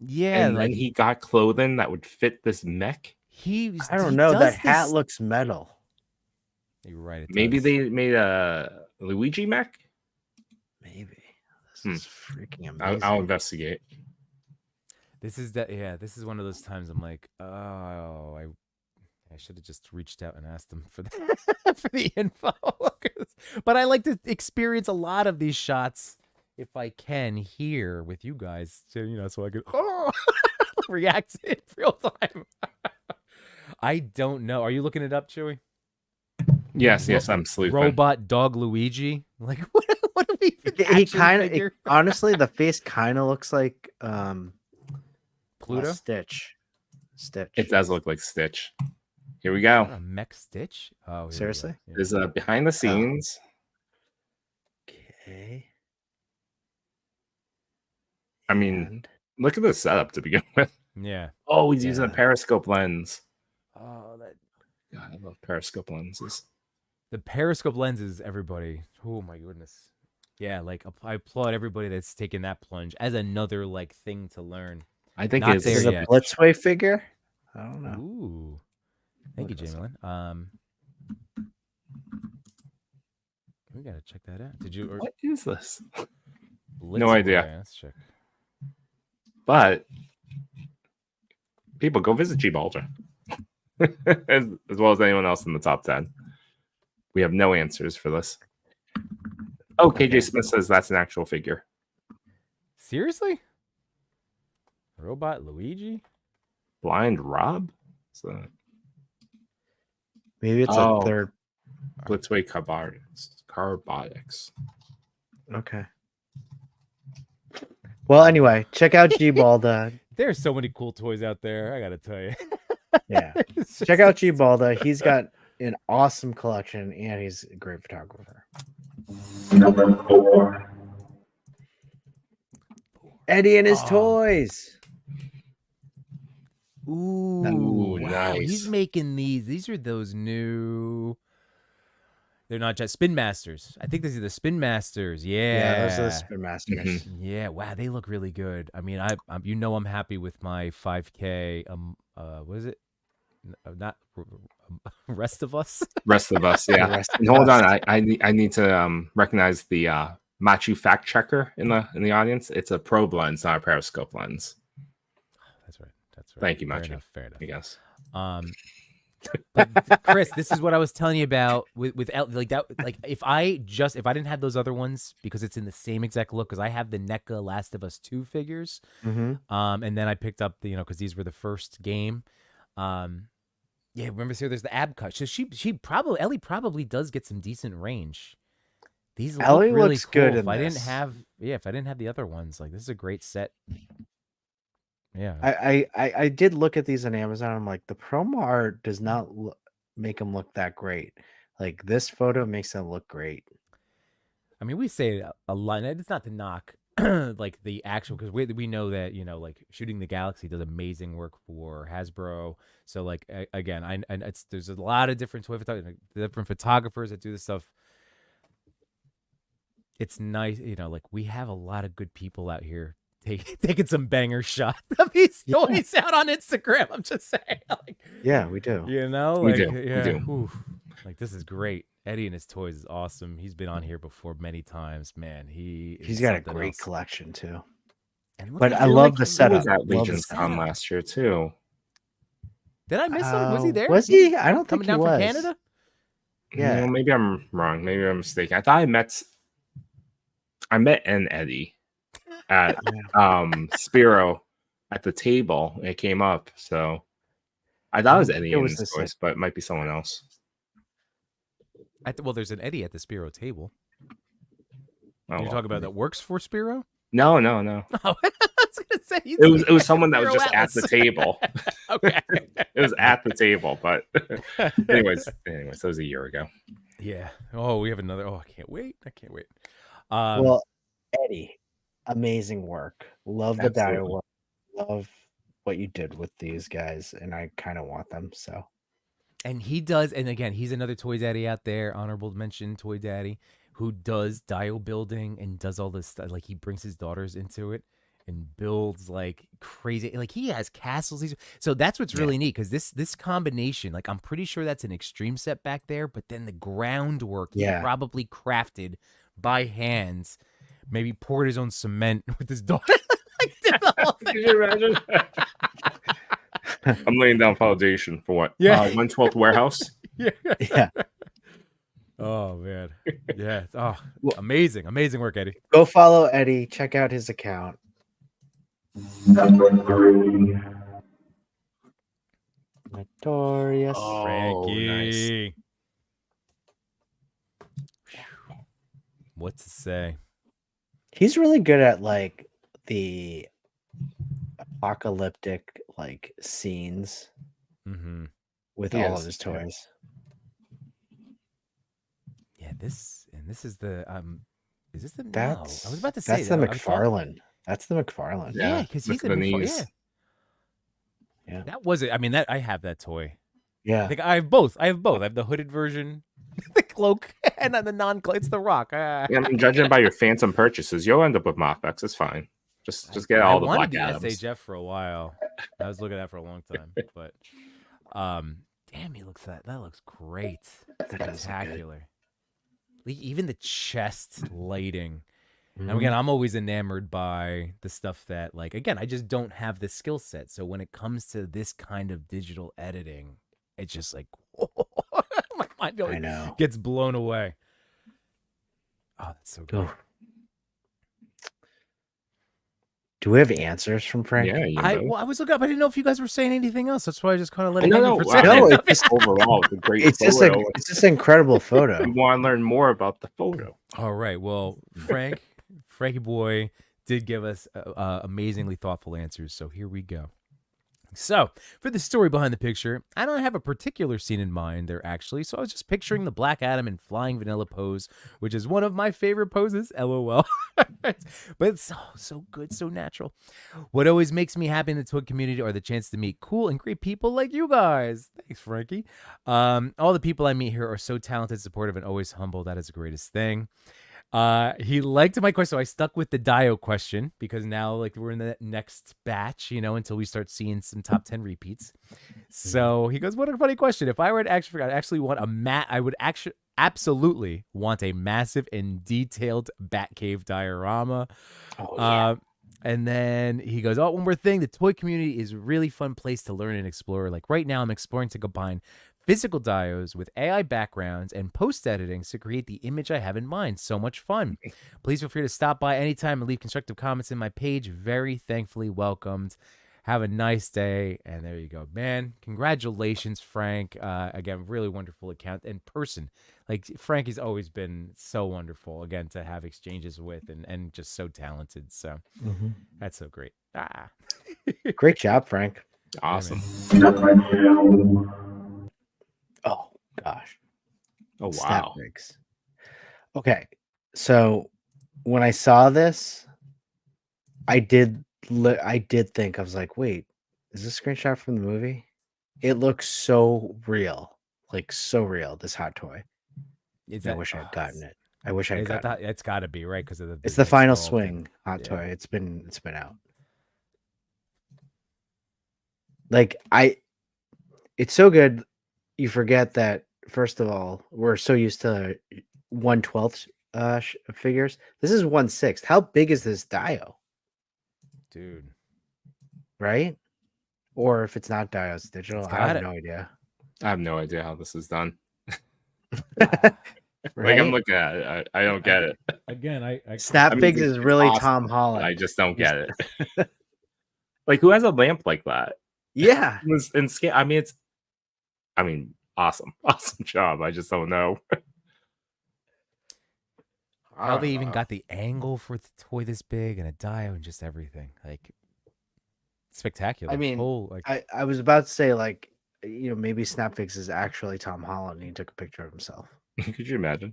Yeah, And like then he got clothing that would fit this mech? I don't know. That hat looks metal. You're right. Maybe they made a Luigi mech? Maybe. This Hmm. is freaking amazing. I'll investigate. This is that. Yeah, this is one of those times I'm like, oh, I should have just reached out and asked them for the for the info. But I like to experience a lot of these shots if I can here with you guys, so I could react in real time. I don't know. Are you looking it up, Chewy? Yes, I'm sleeping. Robot dog Luigi. Like what do we? He kind of honestly, the face kind of looks like Pluto. Stitch. It does look like Stitch. Here we go. A mech Stitch. Oh, here we go. Seriously? Yeah. There's a behind the scenes. Okay. I mean, look at the setup to begin with. Yeah. Oh, he's using a Yeah. periscope lens. Oh, that God, I love periscope lenses. the periscope lenses, everybody. Oh my goodness. Yeah, like I applaud everybody that's taken that plunge as another like thing to learn. I think Not it's This is there a yet. Blitzway figure. I don't know. Ooh. Thank you, Look this Jamie. We gotta check that out. Did you? Or what is this? Blitz idea. Boy? Let's check. But people go visit Gibalda. as well as anyone else in the top 10. We have no answers for this. Oh, KJ Smith says that's an actual figure. Seriously? Robot Luigi? Blind Rob? So Maybe it's a third. Blitzway Carbonics. Okay. Well, anyway, check out G-Balda. There's so many cool toys out there. I gotta tell you. Yeah. Check out G-Balda. He's got an awesome collection, and he's a great photographer. Number 4. Eddie and his toys. Ooh, wow. nice. He's making these. These are those new. They're not just Spin Masters. I think these are the Spin Masters. Yeah, Those are the Spin Masters. Yeah, wow, they look really good. I mean, I'm happy with my 5K. What is it? Not Rest of Us. Rest of Us, yeah. And hold on, I need to recognize the Machu fact checker in the audience. It's a probe lens, not a periscope lens. That's right. Thank you, Machu. Fair enough. I guess. But Chris, this is what I was telling you about with like that. Like if I didn't have those other ones because it's in the same exact look, because I have the NECA Last of Us 2 figures, and then I picked up the because these were the first game. Yeah, remember there's the ab cut. So Ellie probably does get some decent range. These Ellie look really looks cool. good If in I this. if I didn't have the other ones, like this is a great set. Yeah, I did look at these on Amazon. I'm like, the promo art does not make them look that great. Like this photo makes them look great. I mean, we say a lot. And it's not to knock like the actual, because we know that like Shooting the Galaxy does amazing work for Hasbro. So like again, there's a lot of different different photographers that do this stuff. It's nice, like we have a lot of good people out here taking some banger shots of these toys out on Instagram. I'm just saying, like, yeah, we do. We like, do. yeah, We do. oof. Like this is great. Eddie and his toys is awesome. He's been on here before many times, man. He's got a something great else. collection too. And But at I him, love like, the He setup. was at Love the Legion's Con setup. last year too. Did I miss him? Was he there? Was he? I don't think Coming he down was. from Canada? Yeah. No, maybe I'm wrong. Maybe I'm mistaken. I thought I met Eddie at Spiro at the table. It came up, so I thought it was Eddie and his voice, but it might be someone else. Well, there's an Eddie at the Spiro table. Oh, You're talking about that works for Spiro? No. Oh, I was gonna say It was someone that was just at the table. Okay. It was at the table, but anyways, that was a year ago. Yeah. Oh, we have another. Oh, I can't wait. Well, Eddie, amazing work. Love the Absolutely. Dio work. Love what you did with these guys, and I kind of want them. So, and he does, and again, he's another Toy Daddy out there. Honorable mention, Toy Daddy, who does Dio building and does all this stuff. Like he brings his daughters into it and builds like crazy. Like he has castles. So that's what's really neat, because this combination, like I'm pretty sure that's an extreme set back there, but then the groundwork he probably crafted by hands, maybe poured his own cement with his daughter. Like, did the whole thing. Can you imagine? I'm laying down foundation for what? Yeah. 1/12 warehouse. yeah. Oh man. Yeah. Oh, amazing work, Eddie. Go follow Eddie. Check out his account. Number 3. Notorious. Oh, Frankie. nice. What to say? He's really good at like the apocalyptic like scenes with all of his toys. Yeah, this is the is this the That's I was about to say that's the McFarlane. That's the McFarlane. Yeah, because he's in knees. Yeah. That was it. I mean, I have that toy. Yeah. I think I have both. I have the hooded version, the cloak, and then the non-cloak. It's the Rock. Yeah, I mean, judging by your phantom purchases, you'll end up with Mofex. It's fine. Just get all the Black Adams. I wanted the SHF for a while. I was looking at that for a long time, but damn, he looks that looks great. Spectacular. Like, even the chest lighting. And again, I'm always enamored by the stuff that, like, again, I just don't have the skill set. So when it comes to this kind of digital editing, it's just like, my mind gets blown away. Oh, that's so good. Do we have answers from Frank? Yeah, Yimbo. I was looking up. I didn't know if you guys were saying anything else. That's why I just kind of let it No, hang no, for a wow. second. No, And it's just overall, it's a great it's just photo. it's just an incredible photo. We want to learn more about the photo. All right. Well, Frankie boy did give us amazingly thoughtful answers. So here we go. So, for the story behind the picture, I don't have a particular scene in mind there, actually. So, I was just picturing the Black Adam in flying vanilla pose, which is one of my favorite poses, LOL. But it's so good, so natural. What always makes me happy in the toy community are the chance to meet cool and great people like you guys. Thanks, Frankie. All the people I meet here are so talented, supportive, and always humble. That is the greatest thing. He liked my question, so I stuck with the Dio question because now like we're in the next batch, until we start seeing some top 10 repeats. So he goes, "What a funny question! If I were to actually want I would actually absolutely want a massive and detailed Batcave diorama." Oh, yeah. And then he goes, "Oh, one more thing. The toy community is a really fun place to learn and explore. Like right now, I'm exploring to combine physical dios with AI backgrounds and post-editing to create the image I have in mind. So much fun. Please feel free to stop by anytime and leave constructive comments in my page. Very thankfully welcomed. Have a nice day." And there you go, man. Congratulations, Frank. Again, really wonderful account and person. Like Frankie's always been so wonderful, again, to have exchanges with and just so talented. So that's so great. Great job, Frank. Awesome. Number 2. Oh gosh. Oh, Snap wow. figs. Okay, so when I saw this, I did think, I was like, wait, is this a screenshot from the movie? It looks so real, like so real. This hot toy. I wish I had gotten it. I wish I had gotten it. It's got to be right because of the. It's the big final sculpt swing hot yeah. toy. It's been out. It's so good. You forget that, first of all, we're so used to 1/12 figures. This is 1/6. How big is this dio? dude. Right? Or if it's not dio, it's digital. I have no idea. I have no idea how this is done. Right? Like I'm looking at it, I don't get it. Again, I Snap Figs is it's really awesome, Tom but Holland. I just don't get it. Like, who has a lamp like that? Yeah. Awesome job. I just don't know. how they even got the angle for the toy this big and a dio and just everything. Like spectacular. I mean, I was about to say, like, maybe Snap Figs is actually Tom Holland and he took a picture of himself. Could you imagine?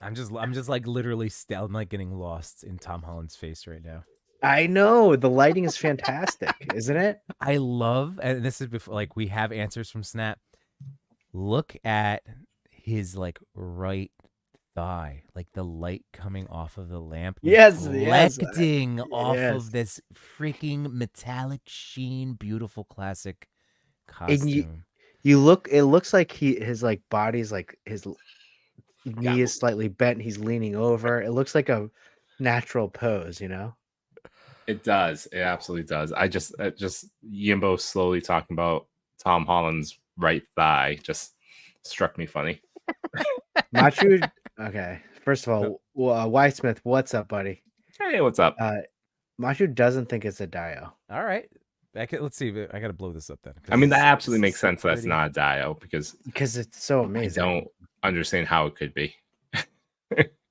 I'm just like literally I'm like getting lost in Tom Holland's face right now. I know, the lighting is fantastic, isn't it? I love, and this is before like we have answers from Snap. Look at his like right thigh, like the light coming off of the lamp. Reflecting off of this freaking metallic sheen, beautiful classic costume. And it looks like his like body's like his knee is slightly bent. He's leaning over. It looks like a natural pose, It does. It absolutely does. I just Yimbo slowly talking about Tom Holland's right thigh just struck me funny. Machu, okay. First of all, Y Smith, what's up, buddy? Hey, what's up? Machu doesn't think it's a dio. All right. Let's see. I got to blow this up then. I mean, that absolutely makes sense. That's not a dio because it's so amazing. I don't understand how it could be.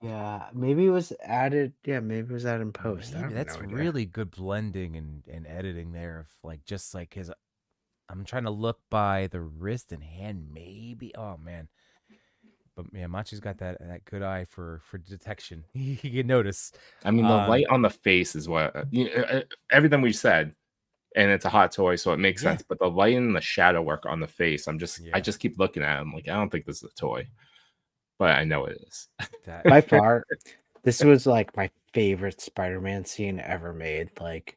Yeah, maybe it was added. Yeah, maybe it was added in post. That's really good blending and editing there. Of like just like his, I'm trying to look by the wrist and hand. Maybe. Oh man. But yeah, Machu's got that good eye for detection. He can notice. I mean, the light on the face is what everything we said, and it's a hot toy, so it makes sense. But the light and the shadow work on the face, I just keep looking at him like I don't think this is a toy, but I know it is. By far, this was like my favorite Spider-Man scene ever made. Like,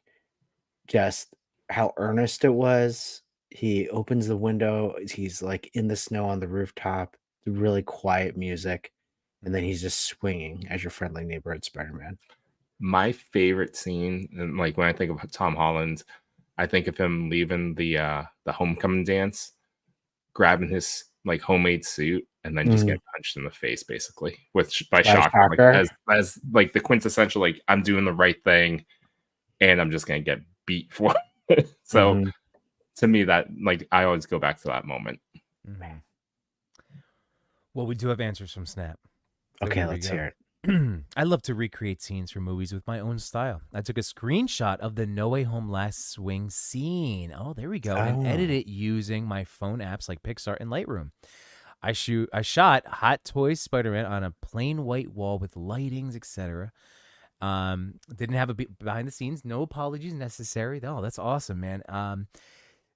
just how earnest it was. He opens the window. He's like in the snow on the rooftop. Really quiet music, and then he's just swinging as your friendly neighborhood Spider-Man. My favorite scene, and like when I think of Tom Holland, I think of him leaving the homecoming dance, grabbing his like homemade suit and then just get punched in the face basically by By shocker, like shocker? as like the quintessential like I'm doing the right thing and I'm just gonna get beat for it. So to me, that like I always go back to that moment. Well, we do have answers from Snap. So Okay, here we let's go. hear it. I love to recreate scenes from movies with my own style. I took a screenshot of the No Way Home Last Swing scene. Oh, there we go. And edited it using my phone apps like Pixar and Lightroom. I shot Hot Toys Spider-Man on a plain white wall with lightings, etc. Didn't have a behind the scenes. No apologies necessary. Oh, that's awesome, man.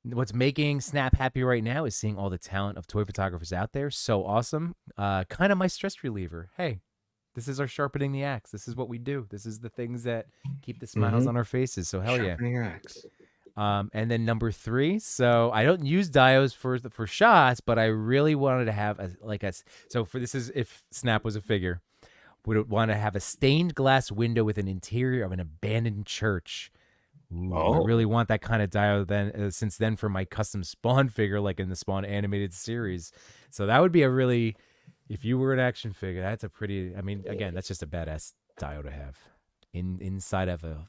What's making Snap happy right now is seeing all the talent of toy photographers out there. So awesome. Kind of my stress reliever. Hey, this is our sharpening the axe. This is what we do. This is the things that keep the smiles on our faces. So hell Sharpening your axe. and then number 3. So I don't use diodes for shots, but I really wanted to have if Snap was a figure, would want to have a stained glass window with an interior of an abandoned church. Ooh, I really want that kind of diode since then for my custom Spawn figure, like in the Spawn animated series. So that would be a really, if you were an action figure, that's a pretty, I mean, again, that's just a badass diode to have inside of a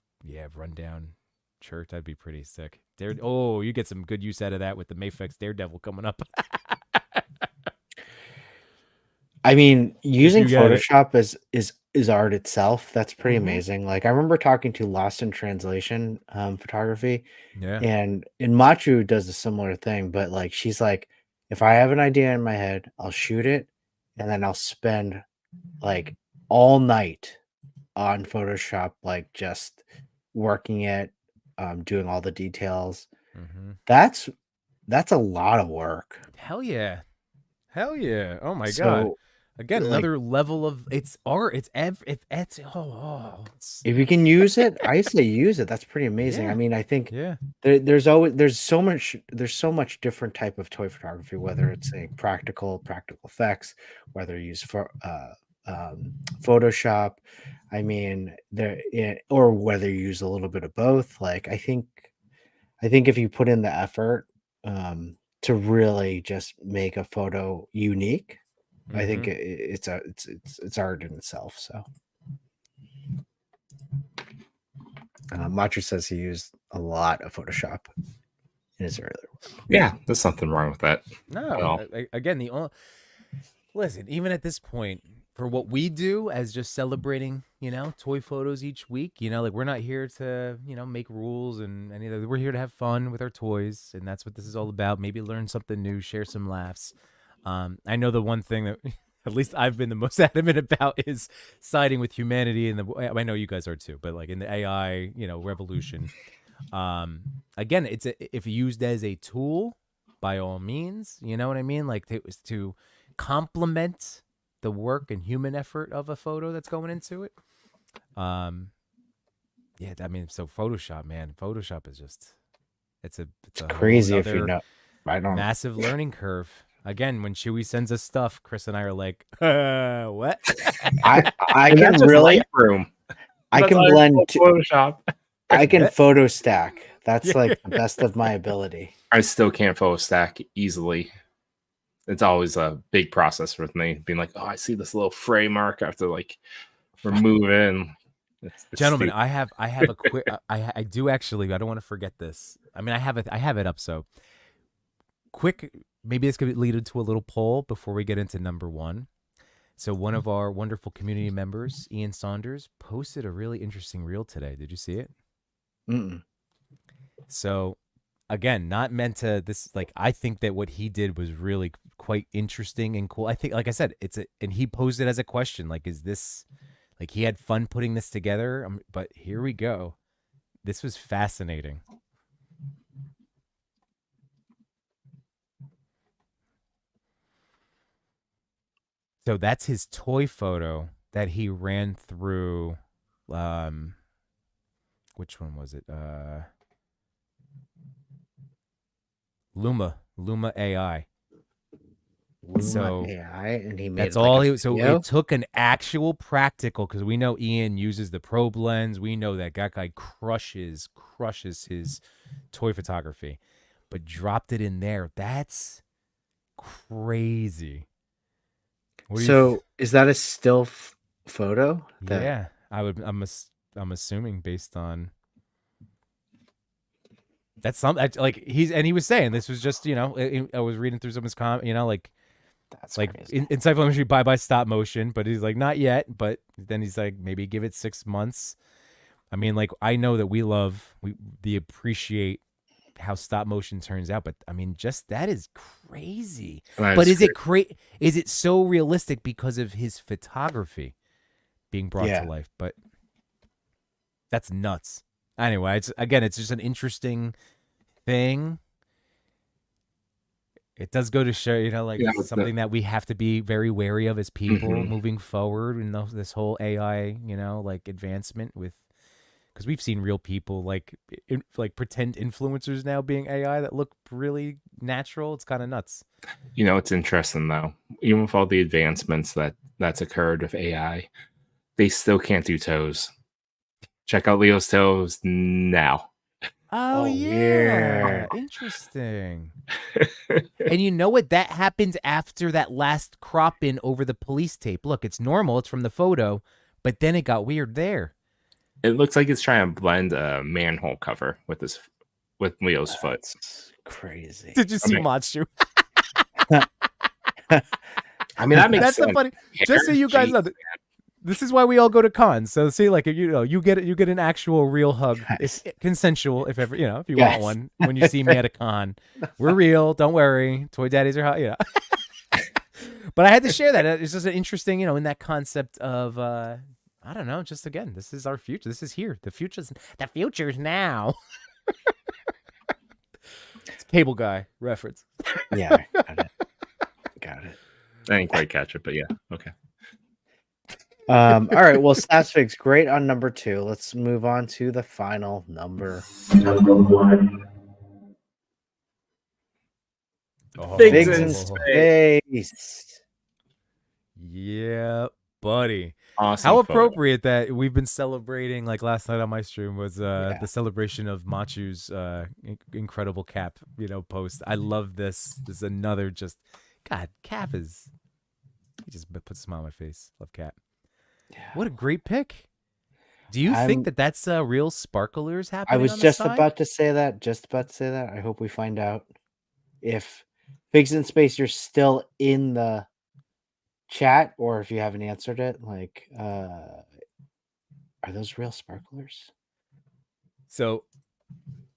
rundown church. That'd be pretty sick. You get some good use out of that with the Mafex Daredevil coming up. I mean, using you got it. Photoshop is art itself. That's pretty amazing. Like I remember talking to Lost in Translation photography, Yeah. and Machu does a similar thing. But like she's like, if I have an idea in my head, I'll shoot it, and then I'll spend like all night on Photoshop, like just working it, doing all the details. That's a lot of work. Hell yeah. Oh my god. So, Again, like, another level of it's art. If you can use it, I say use it. That's pretty amazing. Yeah. I mean, I think yeah. there's so much different type of toy photography, whether it's a practical effects, whether you use for Photoshop. I mean, or whether you use a little bit of both. Like I think if you put in the effort to really just make a photo unique, I think it's art in itself. So, Machu says he used a lot of Photoshop in his earlier work. Yeah, there's something wrong with that. No, again, listen. Even at this point, for what we do as just celebrating, toy photos each week, like we're not here to, make rules and anything. We're here to have fun with our toys, and that's what this is all about. Maybe learn something new, share some laughs. I know the one thing that at least I've been the most adamant about is siding with humanity, and I know you guys are too, but like in the AI, revolution. Again, if used as a tool, by all means, you know what I mean? Like to complement the work and human effort of a photo that's going into it. I mean, so Photoshop, man, Photoshop is just it's crazy if you know. I don't massive learning curve. Again, when Chewy sends us stuff, Chris and I are like, what? I can really Lightroom. I can blend Photoshop. I can photo stack. That's like the best of my ability. I still can't photo stack easily. It's always a big process with me, being like, oh, I see this little fray mark. I have to like remove it. It's Gentlemen, stupid. I have a quick. I do actually. I don't want to forget this. I mean, I have it up. So quick. Maybe this could lead to a little poll before we get into number 1. So one of our wonderful community members, Ian Saunders, posted a really interesting reel today. Did you see it? So again, not meant to this, like, I think that what he did was really quite interesting and cool. I think, like I said, and he posed it as a question, like, is this, like, he had fun putting this together? But here we go. This was fascinating. So that's his toy photo that he ran through, which one was it? Luma AI. AI, and he made that's it all. like So it took an actual practical, because we know Ian uses the probe lens. We know that guy crushes his toy photography, but dropped it in there. That's crazy. What do you So is that a still photo? yeah, I'm assuming based on that's like he was saying this was just I was reading through some of his like That's like crazy. in psychology bye stop motion, but he's like not yet, but then he's like maybe give it 6 months. I mean, like I know that we appreciate how stop motion turns out, but I mean just that is crazy. But is it so realistic because of his photography being brought to life? But that's nuts. Anyway, it's just an interesting thing. It does go to show, something that we have to be very wary of as people moving forward in this whole AI, like advancement because we've seen real people like pretend influencers now being AI that look really natural. It's kind of nuts. It's interesting though. Even with all the advancements that's occurred with AI, they still can't do toes. Check out Leo's toes now. Oh yeah. Interesting. And you know what? That happens after that last crop in over the police tape. Look, it's normal. It's from the photo, but then it got weird there. It looks like it's trying to blend a manhole cover with Leo's foot. Crazy. Did you see Machu? I mean, that makes That's sense. the funny. Just so you guys know, this is why we all go to cons. So see, like if you get an actual real hug. It's consensual if ever if you want one when you see me at a con. We're real. Don't worry. Toy Daddies are hot. But I had to share that. It's just an interesting, in that concept of I don't know. Just again, this is our future. This is here. The future's now. It's Cable Guy reference. Yeah, got it. I didn't quite catch it, but yeah, okay. All right. Well, Statsfig's great on number 2. Let's move on to the final number. Number 1. Figs in in Space. Yeah, buddy. Awesome. How photo. appropriate that we've been celebrating, like last night on my stream was the celebration of Machu's incredible cap, post. I love this. This is another God, Cap is he just puts a smile on my face. Love Cap. Yeah. What a great pick. Do you think that that's real sparklers happening? I was on the just side? about to say that. I hope we find out if Figs in Space you're still in the chat or if you haven't answered it. Like, are those real sparklers? So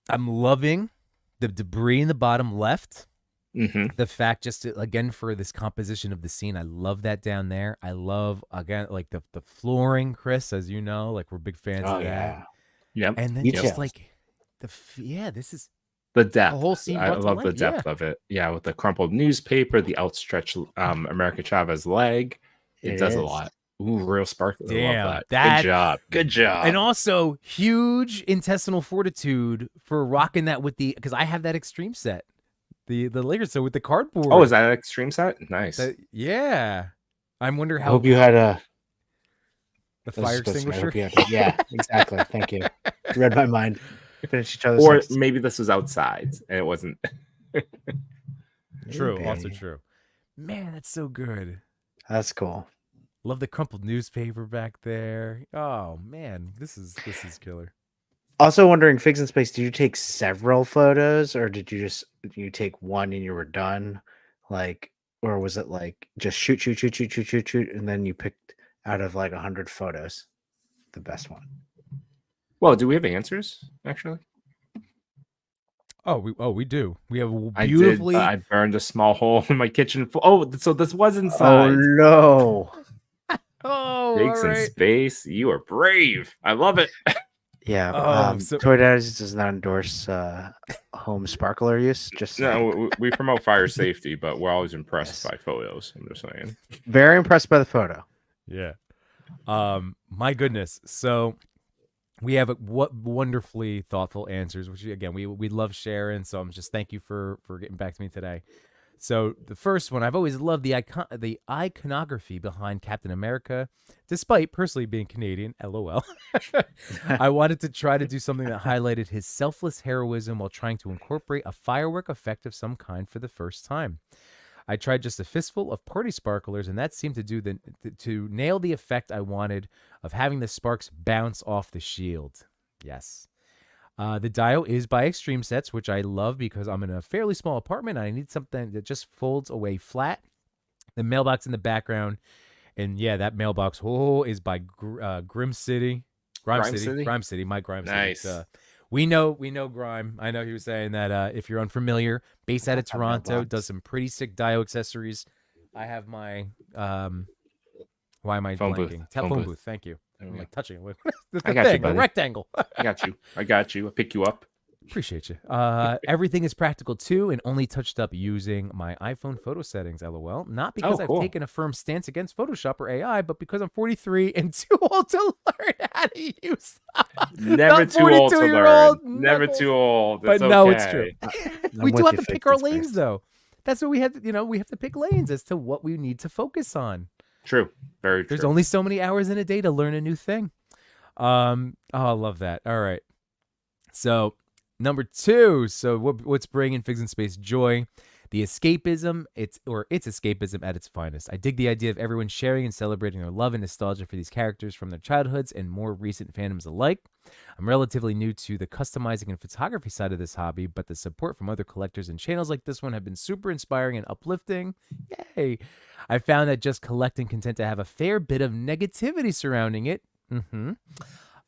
I'm loving the debris in the bottom left. The fact again for this composition of the scene, I love that down there. I love again like the flooring, Chris, as you know, like we're big fans of that. Yeah. And then Details. just like this is the depth. the whole scene. I love the depth of it. Yeah, with the crumpled newspaper, the outstretched America Chavez leg, it does a lot. Ooh, real sparkly. Damn, I love that. Good job. And also huge intestinal fortitude for rocking that with because I have that extreme set. The Lakers, so with the cardboard. Oh, is that an extreme set? Nice. Yeah. I wonder how. I hope you had the fire extinguisher. Yeah, exactly. Thank you. You read my mind. Finish each other's. Or maybe this was outside and it wasn't. True. Also true. Man, that's so good. That's cool. Love the crumpled newspaper back there. Oh man, this is killer. Also wondering, Figs in Space, did you take several photos or did you take one and you were done? Like, or was it like just shoot, and then you picked out of like 100 photos the best one? Well, do we have answers actually? We do. We have beautifully. I burned a small hole in my kitchen. Oh, so this was inside. Oh no! Figs in Space, you are brave. I love it. Yeah, Toy Daddies does not endorse home sparkler use. No, we promote fire safety, but we're always impressed by photos. I'm just saying. Very impressed by the photo. Yeah. My goodness. So we have what wonderfully thoughtful answers, which again we love sharing. So I'm just thank you for getting back to me today. So the first one, I've always loved the iconography behind Captain America, despite personally being Canadian, LOL. I wanted to try to do something that highlighted his selfless heroism while trying to incorporate a firework effect of some kind for the first time. I tried just a fistful of party sparklers, and that seemed to to nail the effect I wanted of having the sparks bounce off the shield. Yes. The dial is by Extreme Sets, which I love because I'm in a fairly small apartment. And I need something that just folds away flat. The mailbox in the background, and yeah, that mailbox is by Grime City. Grime City, Mike Grime Nice. City. We know Grime. I know he was saying that if you're unfamiliar, based out of Toronto, does some pretty sick Dio accessories. I have my why am I Phone blanking? booth. Phone booth. Thank you. I'm go. like touching it. I got you, the buddy. rectangle. I got you. I'll pick you up. Appreciate you. Everything is practical too, and only touched up using my iPhone photo settings. LOL. Not because cool. I've taken a firm stance against Photoshop or AI, but because I'm 43 and too old to learn how to use. Never too old to learn. Never too old. But no, it's true. We do with have you, to pick Fix our and lanes, Space. though. That's what we have. We have to pick lanes as to what we need to focus on. True. Very true. There's only so many hours in a day to learn a new thing. I love that. All right. So number 2. So what's bringing Figs in Space joy? The escapism. It's escapism at its finest. I dig the idea of everyone sharing and celebrating their love and nostalgia for these characters from their childhoods and more recent fandoms alike. I'm relatively new to the customizing and photography side of this hobby, but the support from other collectors and channels like this one have been super inspiring and uplifting. Yay! I found that just collecting can tend to have a fair bit of negativity surrounding it.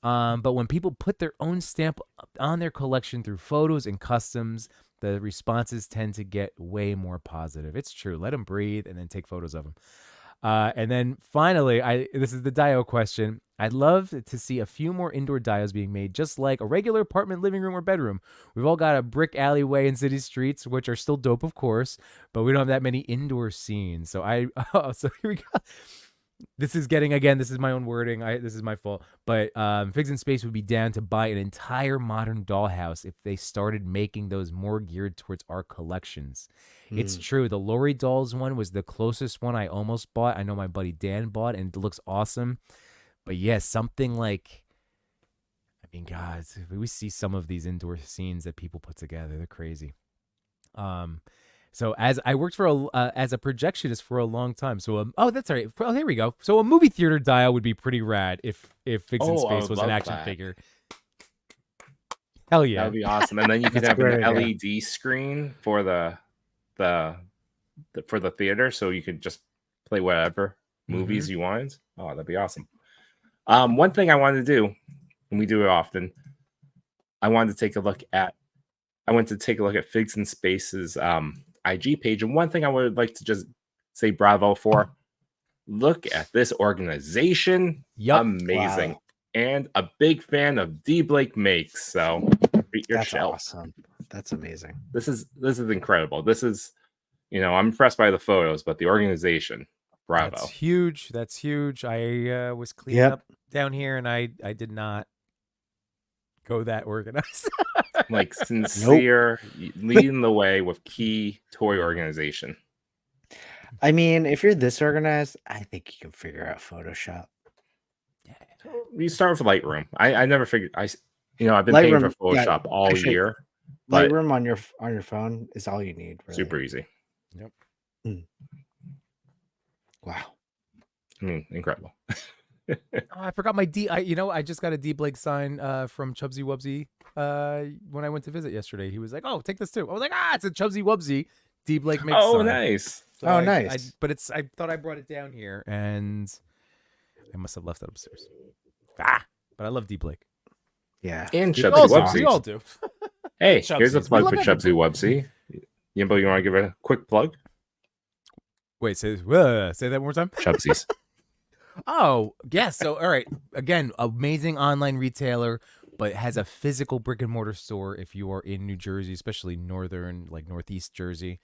But when people put their own stamp on their collection through photos and customs, the responses tend to get way more positive. It's true. Let them breathe and then take photos of them. And then finally, this is the Dio question. I'd love to see a few more indoor Dios being made, just like a regular apartment, living room, or bedroom. We've all got a brick alleyway and city streets, which are still dope, of course, but we don't have that many indoor scenes. So so here we go. This is my own wording. This is my fault. But Figs in Space would be down to buy an entire modern dollhouse if they started making those more geared towards our collections. It's true. The Lori Dolls one was the closest one I almost bought. I know my buddy Dan bought, and it looks awesome. But yeah, something like, God, we see some of these indoor scenes that people put together. They're crazy. So as I worked for as a projectionist for a long time. So that's all right. Oh, here we go. So a movie theater dial would be pretty rad if Figs in Space was an action figure. Hell yeah, that would be awesome. And then you could have an LED screen for the theater, so you could just play whatever movies you wanted. Oh, that'd be awesome. One thing I wanted to do, and we do it often, I went to take a look at Figs in Space's IG page, and one thing I would like to just say bravo for: look at this organization. Amazing. Wow. And a big fan of D. Blake Makes. So beat your shelf. Awesome. That's amazing. This is incredible. This is, I'm impressed by the photos, but the organization, bravo. That's huge. I was cleaning up down here, and I did not go that organized. Like sincere, leading the way with key toy organization. I mean, if you're this organized, I think you can figure out Photoshop. You start with Lightroom. I never figured. I've been paying for Photoshop all year. Lightroom on your phone is all you need. Really. Super easy. Yep. Wow. Incredible. I forgot my I just got a D Blake sign from Chubsy Wubsy when I went to visit yesterday. He was like, "Oh, take this too." I was like, "It's a Chubsy Wubsy D Blake makes." Oh, sign. Nice. So nice. But I thought I brought it down here, and I must have left it upstairs. But I love D Blake. Yeah, and Chubsy Wubsy. We all do. Hey, here's a plug for Chubsy Wubsy. Yimbo, you want to give a quick plug? Wait, say that one more time. Chubsies. Oh, yes. So, all right. Again, amazing online retailer, but has a physical brick and mortar store if you are in New Jersey, especially northeast Jersey.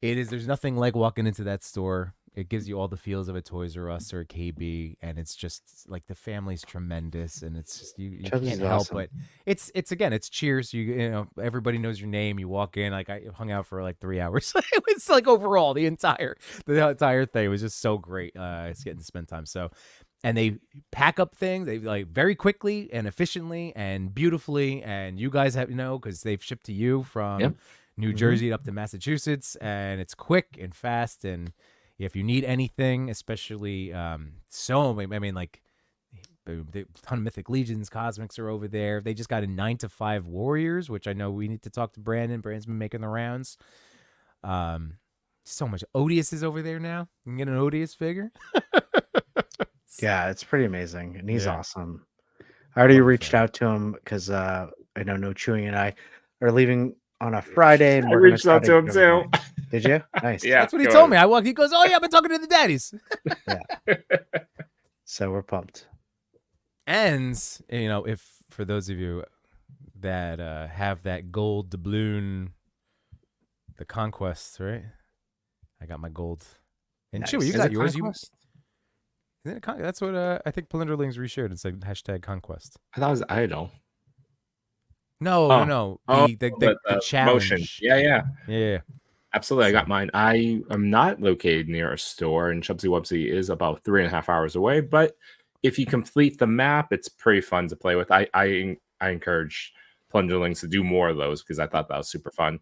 There's nothing like walking into that store. It gives you all the feels of a Toys R Us or a KB, and it's just like the family's tremendous, and it's just you can't help but it's cheers. Everybody knows your name. You walk in, like I hung out for like 3 hours. It was like overall the entire thing was just so great. It's getting to spend time. So, and they pack up things they like very quickly and efficiently and beautifully, and you guys have because they've shipped to you from New Jersey up to Massachusetts, and it's quick and fast. And if you need anything, especially I mean, like a ton of Mythic Legions, Cosmics are over there. They just got a 9 to 5 Warriors, which I know we need to talk to Brandon. Brandon's been making the rounds. So much. Odious is over there now. You can get an Odious figure. Yeah, it's pretty amazing, and he's Yeah. awesome. I already Love the reached family. out to him because I know No.Chewing and I are leaving on a Friday, and I we're going reached out to him get over too. there. Did you? Nice. Yeah. That's what he go told ahead. me. He goes, "Oh yeah, I've been talking to the daddies." So we're pumped. And if for those of you that have that gold doubloon, the Conquest, right? I got my gold. And Nice. Chewy, you Is got it yours. Conquest? Isn't it that's what I think Palinderlings reshared. It's like hashtag Conquest. I thought it was Idol. No. The challenge. Motion. Yeah. Yeah. Absolutely. I So- got mine. I am not located near a store, and Chubsy Wubsy is about 3.5 hours away. But if you complete the map, it's pretty fun to play with. I encourage Plunderlings to do more of those because I thought that was super fun.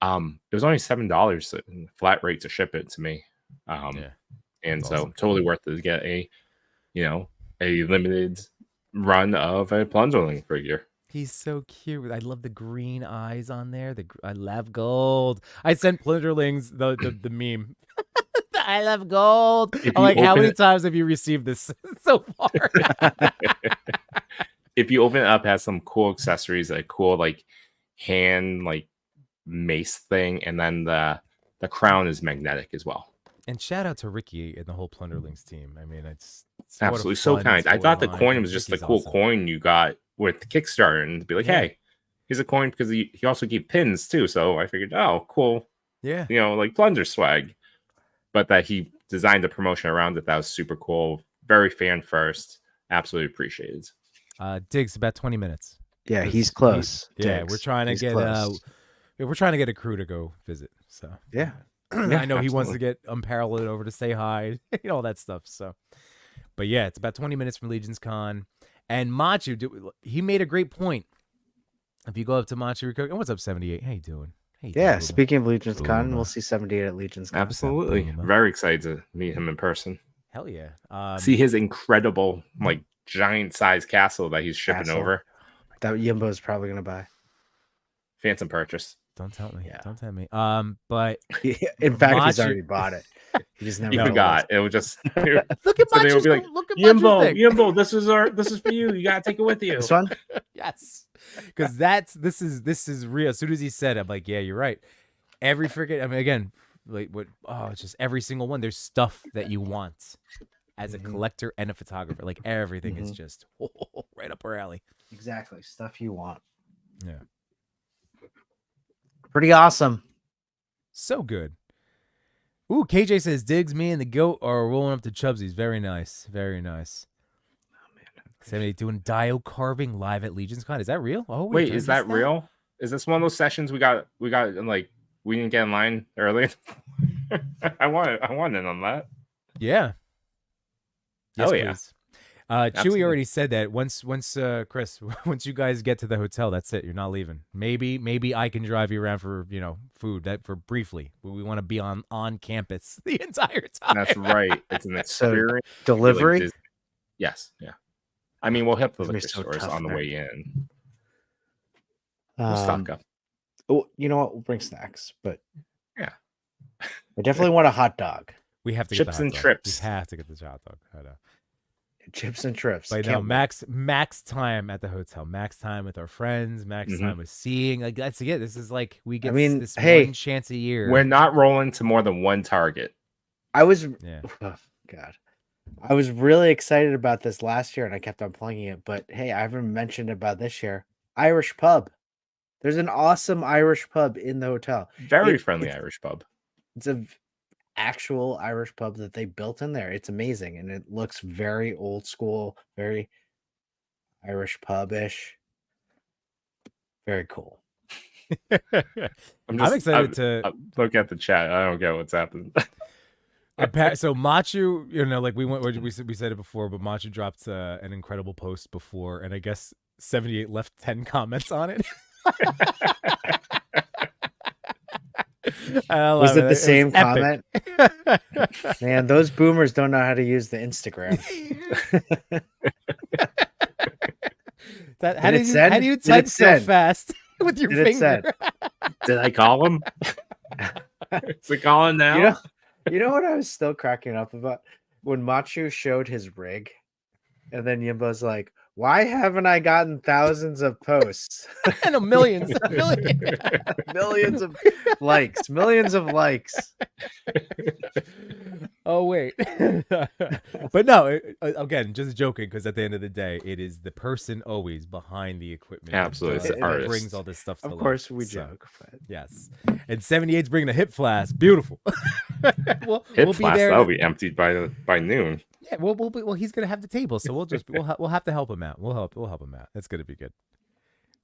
It was only $7 flat rate to ship it to me. Yeah. And That's so awesome. totally worth it to get a limited run of a Plunderling figure. He's so cute. I love the green eyes on there. I love gold. I sent Plunderlings the meme. I love gold. If I'm you like, how open many it- times have you received this so far? If you open it up, it has some cool accessories, a cool like hand like mace thing, and then the crown is magnetic as well. And shout out to Ricky and the whole Plunderlings team. I mean, it's what a Absolutely so fun kind. I toy thought the line, coin and was just a Ricky's cool awesome. coin you got with Kickstarter, and to be like, Yeah. hey, here's a coin because he also keep pins too. So I figured, oh, cool, Yeah. like plunger swag. But that he designed a promotion around it, that was super cool. Very fan first. Absolutely appreciated. Diggs about 20 minutes. Yeah, 'Cause he's close. Yeah, Diggs. we're trying to He's get close. we're trying to get a crew to go visit. So Yeah. I know he wants to absolutely. get Unparalleled over to say hi, all that stuff. So, but yeah, it's about 20 minutes from Legion's Con, and Machu, he made a great point. If you go up to Machu, and what's up, 78? How you doing? How you doing, Yeah. Booba? Speaking of Legion's Con, Booba. we'll see 78 at Legion's Con. Absolutely. Boomer. Very excited to meet him in person. Hell yeah. See his incredible, like, giant size castle that he's shipping Castle. over. That Yimbo is probably going to buy. Phantom purchase. Don't tell me. Yeah. Don't tell me. But In fact, he's Machu- already bought it. He just never You told forgot. It was just look at So they Machu's would be like, look at Machu's Yimbo, thing. Yimbo, this is for you. You gotta take it with you. This one? Yes, because this is real. As soon as he said it, I'm like, yeah, you're right. Every freaking, I mean, again, like what? Oh, it's just every single one. There's stuff that you want as a collector and a photographer. Like everything is just right up our alley. Exactly. Stuff you want. Yeah, Pretty awesome. so good. Ooh, KJ says Diggs, me and the goat are rolling up to Chubsy's. Very nice, very nice. 78 doing dio carving live at Legion's Con. Is that real? Oh Wait, did I is that miss real? Is this one of those sessions we got like we didn't get in line early? I want in on that. Yeah. Yes, Oh, yeah. please. Chewy Absolutely. already said that once Chris, once you guys get to the hotel, that's it. You're not leaving. Maybe I can drive you around for food that for briefly. We want to be on campus the entire time. That's right. It's an So, experience. Delivery? Like yes, yeah. I mean, we'll hit the It's gonna be liquor so stores tough on the there. way in. We'll stock up. Oh, you know what? We'll bring snacks, but Yeah. I definitely want a hot dog. We have to get the Chips hot and dog. trips. We have to get the hot dog. I know. Chips and trips. But no, Can't wait. max time at the hotel, max time with our friends, max Mhm. time with seeing. Like that's it. This is like we get mean, this hey, one chance a year. We're not rolling to more than one target. I was Yeah. oh, God. I was really excited about this last year and I kept on playing it, but hey, I haven't mentioned about this year. Irish pub. There's an awesome Irish pub in the hotel. Very friendly Irish pub. It's a actual Irish pub that they built in there. It's amazing and it looks very old school, very Irish pub-ish. Very cool. I'm excited to look at the chat. I don't get what's happening. so Machu, like we said it before, but Machu dropped an incredible post before, and I guess 78 left 10 comments on it. Was it the same comment? Man, those boomers don't know how to use the Instagram. How do you Did type it so send? fast with your Did it finger? Did I call him? Is it calling now? You know what I was still cracking up about? When Machu showed his rig, and then Yimbo's like, "Why haven't I gotten thousands of posts? I know millions. Millions of likes, millions of likes." Oh wait, but no. Again, just joking. Because at the end of the day, it is the person always behind the equipment. Absolutely, it's that the artist. brings all this stuff to Of life. course, we So, joke. But... Yes, and 78's bringing a hip flask. Beautiful. we'll Hip be flask, there. that'll be emptied by noon. Yeah, well, he's gonna have the table, so we'll have to help him out. We'll help him out. That's gonna be good.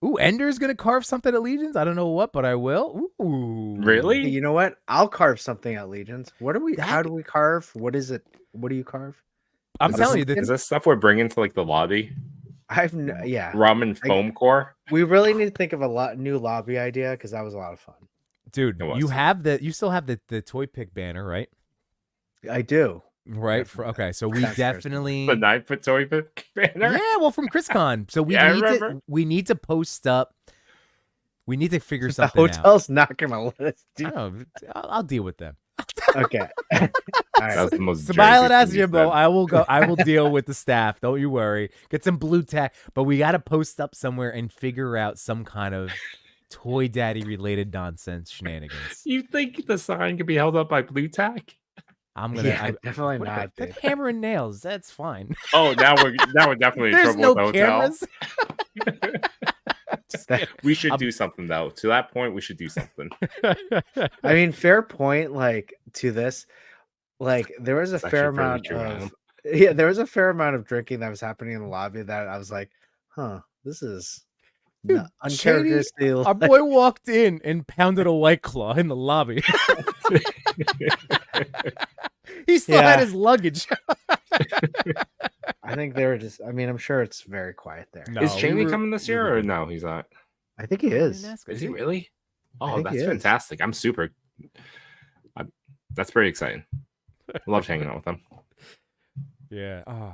Ooh, Ender's gonna carve something at Legion's. I don't know what, but I will. Ooh, Really? Hey, you know what? I'll carve something at Legion's. What are we? How do we carve? What is it? What do you carve? I'm Is telling this, you, is this stuff we're bringing to like the lobby? Yeah. Rum and foam core. We really need to think of a new lobby idea because that was a lot of fun. dude, It was. you still have the ToyPic banner, right? I do. Right. Okay, so we That's definitely. The 9-foot ToyPic banner. Yeah, well, from ChrisCon. So we Yeah, I need to remember. we need to post up. We need to figure The something out. hotel's not gonna let us I do. don't know. I'll deal with them. Okay. All That right. was the most Smile Jersey at us, thing you Yimbo. said. I will go. I will deal with the staff. Don't you worry. Get some blue tack, but we got to post up somewhere and figure out some kind of Toy Daddy related nonsense shenanigans. You think the sign could be held up by blue tack? I'm gonna. Yeah, definitely what not, about- dude. hammer and nails. That's fine. Oh, now we're definitely in There's trouble no with the hotel. cameras. We should do something though. To that point, we should do something. I mean, fair point. Like to this, like there was a It's fair actually fairly amount true, of Adam. there was a fair amount of drinking that was happening in the lobby that I was like, huh, this is Dude, not uncharacteristically. Our boy walked in and pounded a White Claw in the lobby. He still had Yeah. his luggage. I think they were just. I mean, I'm sure it's very quiet there. No, Is we Jamie were- coming this we year were- or no? He's not. I think he is. Is he really? Oh, think he that's is. fantastic. I'm super. That's pretty exciting. I loved hanging out with him. Yeah. Oh,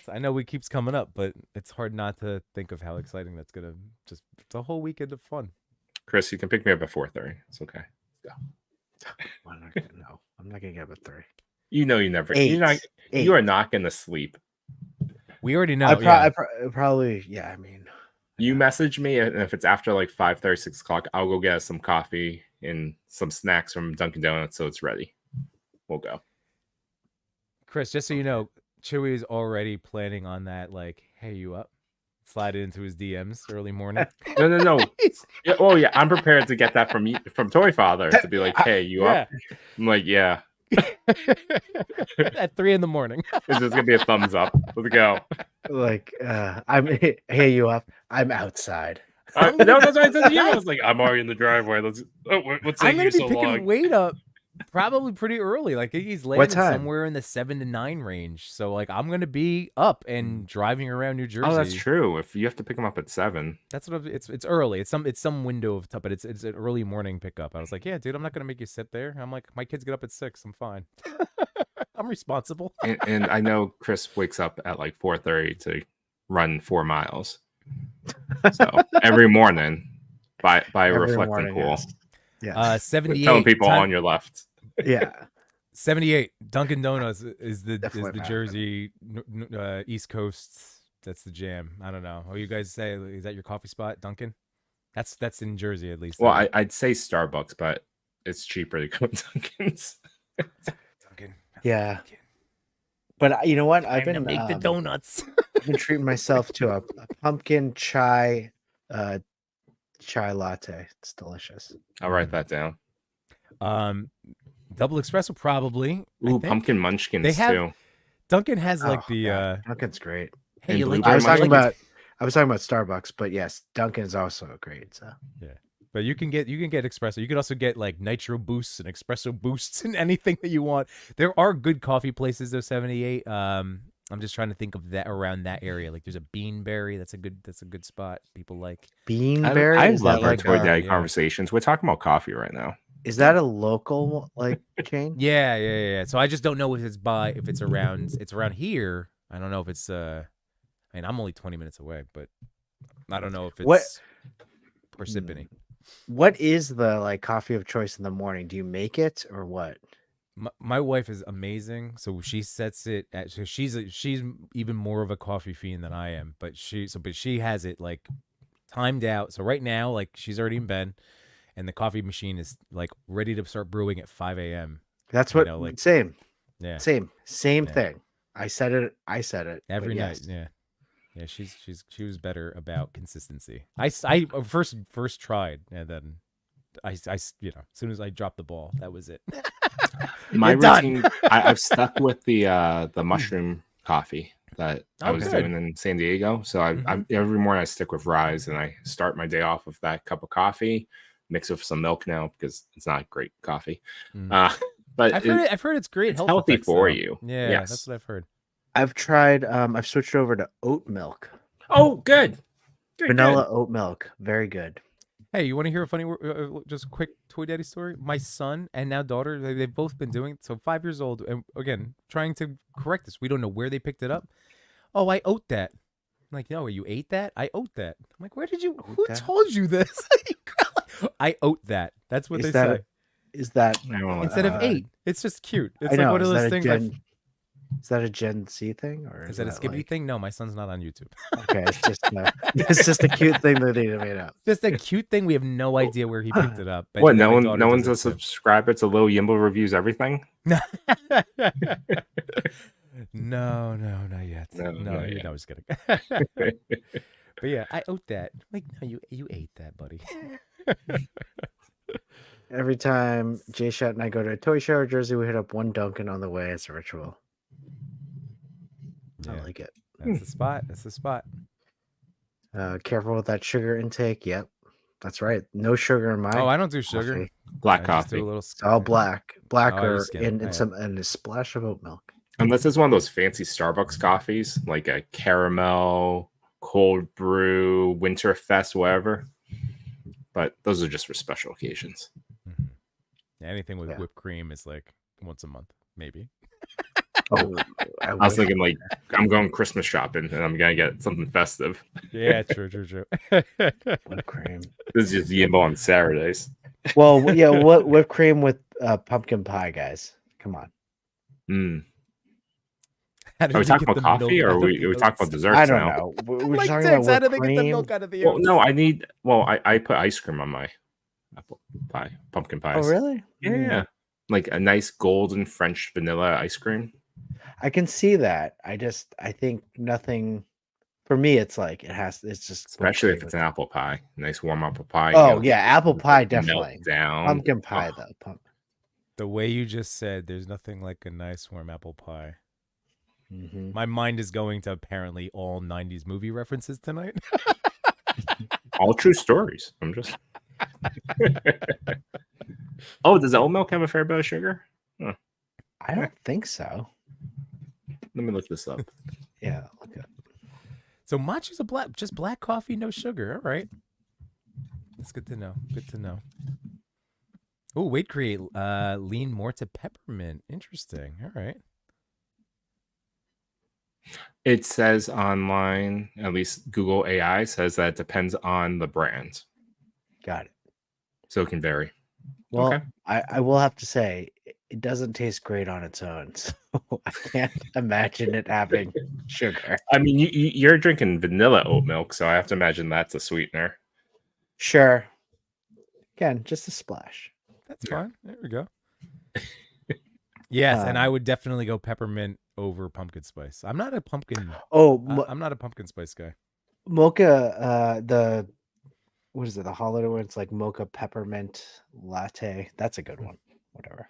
I know it keeps coming up, but it's hard not to think of how exciting that's gonna just. It's a whole weekend of fun. Chris, you can pick me up at 4:30. It's okay. I'm not gonna, no, I'm not gonna get up at 3. You know you never. Eight. You're not. Eight. You are not going to sleep. We already know. I probably. Yeah. I mean, You message me, and if it's after like 5:30, 6 o'clock, I'll go get us some coffee and some snacks from Dunkin' Donuts, so it's ready. We'll go. Chris, just so you know, Chewy is already planning on that. Like, hey, you up? Slide it into his DMs early morning. No. Yeah, oh yeah, I'm prepared to get that from Toy.Father to be like, hey, you up? I'm like, yeah. At 3 a.m. It's just gonna be a thumbs up. Let's go. like, I'm. Hey, you up? I'm outside. No, that's what I said to you. I was like, I'm already in the driveway. What's I'm taking gonna you be so picking long? weight up probably pretty early. Like he's landing time? somewhere in the 7 to 9 range. So like I'm gonna be up and driving around New Jersey. Oh, that's true. If you have to pick him up at 7, That's what it's early. It's some window of time, but it's an early morning pickup. I was like, yeah, dude, I'm not gonna make you sit there. I'm like, my kids get up at 6. I'm fine. I'm responsible. and I know Chris wakes up at like 4:30 to run 4 miles. So every morning by a Every reflecting morning, pool. Yes. 78. Telling people time- on your left. Yeah. 78. Dunkin' Donuts is the Definitely not. Jersey East Coast. That's the jam. I don't know. Oh, you guys say is that your coffee spot, Dunkin'? That's in Jersey at least. Well, I'd say Starbucks, but it's cheaper to go to Dunkin's. Dunkin'. Yeah. But you know what? I've Time to been make the donuts. I've been treating myself to a pumpkin chai latte. It's delicious. I'll write that down. Double espresso probably. I Ooh, think. pumpkin munchkins They have- too. Dunkin' has like Oh, the God. Dunkin's great. hey, and you like blueberry I was talking munchkins? about Starbucks, but yes, Dunkin is also great. So but you can get espresso. You can also get like nitro boosts and espresso boosts and anything that you want. There are good coffee places though, 78. I'm just trying to think of that around that area. Like there's a Beanberry. That's a good spot. People like Beanberry. I is love that our like Toy Daddy yeah. conversations. We're talking about coffee right now. Is that a local like chain? Yeah. So I just don't know if it's around here. I don't know if it's I mean, I'm only 20 minutes away, but I don't know if What it's Parsippany. What is the like coffee of choice in the morning? Do you make it or what? My wife is amazing, so she sets it at. So she's even more of a coffee fiend than I am, but she has it like timed out. So right now, like she's already in bed, and the coffee machine is like ready to start brewing at 5 a.m. That's You what know, like same yeah, same yeah. thing. I said it. But Every night. yes. Yeah. She was better about consistency. I first tried, and then I as soon as I dropped the ball, that was it. My You're done. routine, I've stuck with the mushroom coffee that I Oh, was good. doing in San Diego. So I every morning I stick with Rise, and I start my day off with that cup of coffee, mix it with some milk now because it's not great coffee. Mm. But I've heard it's great. it's healthy effects, for though. you. Yeah, Yes. that's what I've heard. I've tried. I've switched over to oat milk. Oh, good. Vanilla oat milk. Very good. Hey, you want to hear a funny, just a quick Toy Daddy story? My son and now daughter, they've both been doing it. So 5 years old, and again, trying to correct this. We don't know where they picked it up. Oh, I oat that. I'm like, no, you ate that? I oat that. I'm like, where did you? Who that? told you this? I oat that. That's what they say. Is that I don't know. Instead of ate, it's just cute. It's I know. like one of Is those that things. Is that a Gen Z thing or Is that a Skippy like... thing? No, my son's not on YouTube. Okay, it's just a cute thing that they made up. Just a cute thing. We have no idea where he picked it up. But What? then No my one, daughter no one's does a it too. subscriber to Lil Yimbo Reviews Everything. No, not yet. No, No, not yet. I was kidding. But yeah, I oat that. Like, no, you ate that, buddy. Every time Jay Shat and I go to a toy show or Jersey, we hit up one Dunkin' on the way as a ritual. Yeah, I like it. that's the spot. That's the spot. Careful with that sugar intake. Yep, that's right. No sugar in my. Oh, I don't do sugar. coffee. Black I just do coffee. a little. It's all black, Oh, you or skim it. and a splash of oat milk. Unless it's one of those fancy Starbucks coffees, like a caramel, cold brew, Winterfest, whatever. But those are just for special occasions. Mhm. Yeah, anything with Yeah. whipped cream is like once a month, maybe. Oh, I was thinking like I'm going Christmas shopping and I'm gonna get something festive. Yeah, true. whipped cream. This is just Yimbo on Saturdays. Well, yeah, what whipped cream with pumpkin pie, guys? Come on. Mm. How did Are we you talking get about the coffee milk or out are of we the talking oats? about desserts I don't now? know. We're Like talking dicks, about how did whipped they get the cream. milk out of the Well, oats? no, I put ice cream on my apple pie, pumpkin pies. Oh, really? Yeah. Like a nice golden French vanilla ice cream. I can see that. I think nothing for me. It's like it's just Especially if whipped it's cream an apple pie. Nice warm apple pie. Oh yeah, apple pie melt definitely. down. Pumpkin pie Oh, though. The way you just said, there's nothing like a nice warm apple pie. Mm-hmm. My mind is going to apparently all 90s movie references tonight. all true stories. I'm just. Oh, does oat milk have a fair bit of sugar? Huh. I don't think so. Let me look this up. Yeah. Okay. So matcha's just black coffee, no sugar. All right. That's good to know. Good to know. Oh, weight create lean more to peppermint. Interesting. All right. It says online, at least Google AI says that it depends on the brand. Got it. So it can vary. Well, Okay. I will have to say it doesn't taste great on its own, so I can't imagine it having sugar. I mean, you're drinking vanilla oat milk, so I have to imagine that's a sweetener. Sure. Again, just a splash. That's fine. There we go. Yes, and I would definitely go peppermint over pumpkin spice. I'm not a pumpkin. I'm not a pumpkin spice guy. Mocha, what is it? The holiday one? It's like mocha peppermint latte. That's a good one. Whatever.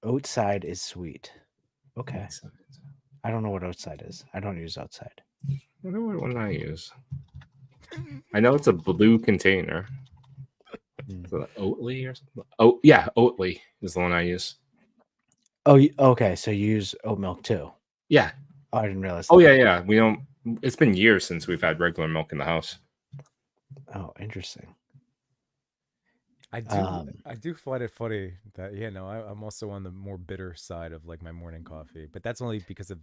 Oat side is sweet. Okay. I don't know what oat side is. I don't use outside. What do I use? I know it's a blue container. So Oatly or something. Oh yeah, Oatly is the one I use. Oh, okay. So you use oat milk too? Yeah. Oh, I didn't realize. Oh yeah. We don't. It's been years since we've had regular milk in the house. Oh, interesting. I do find it funny that I'm also on the more bitter side of like my morning coffee, but that's only because of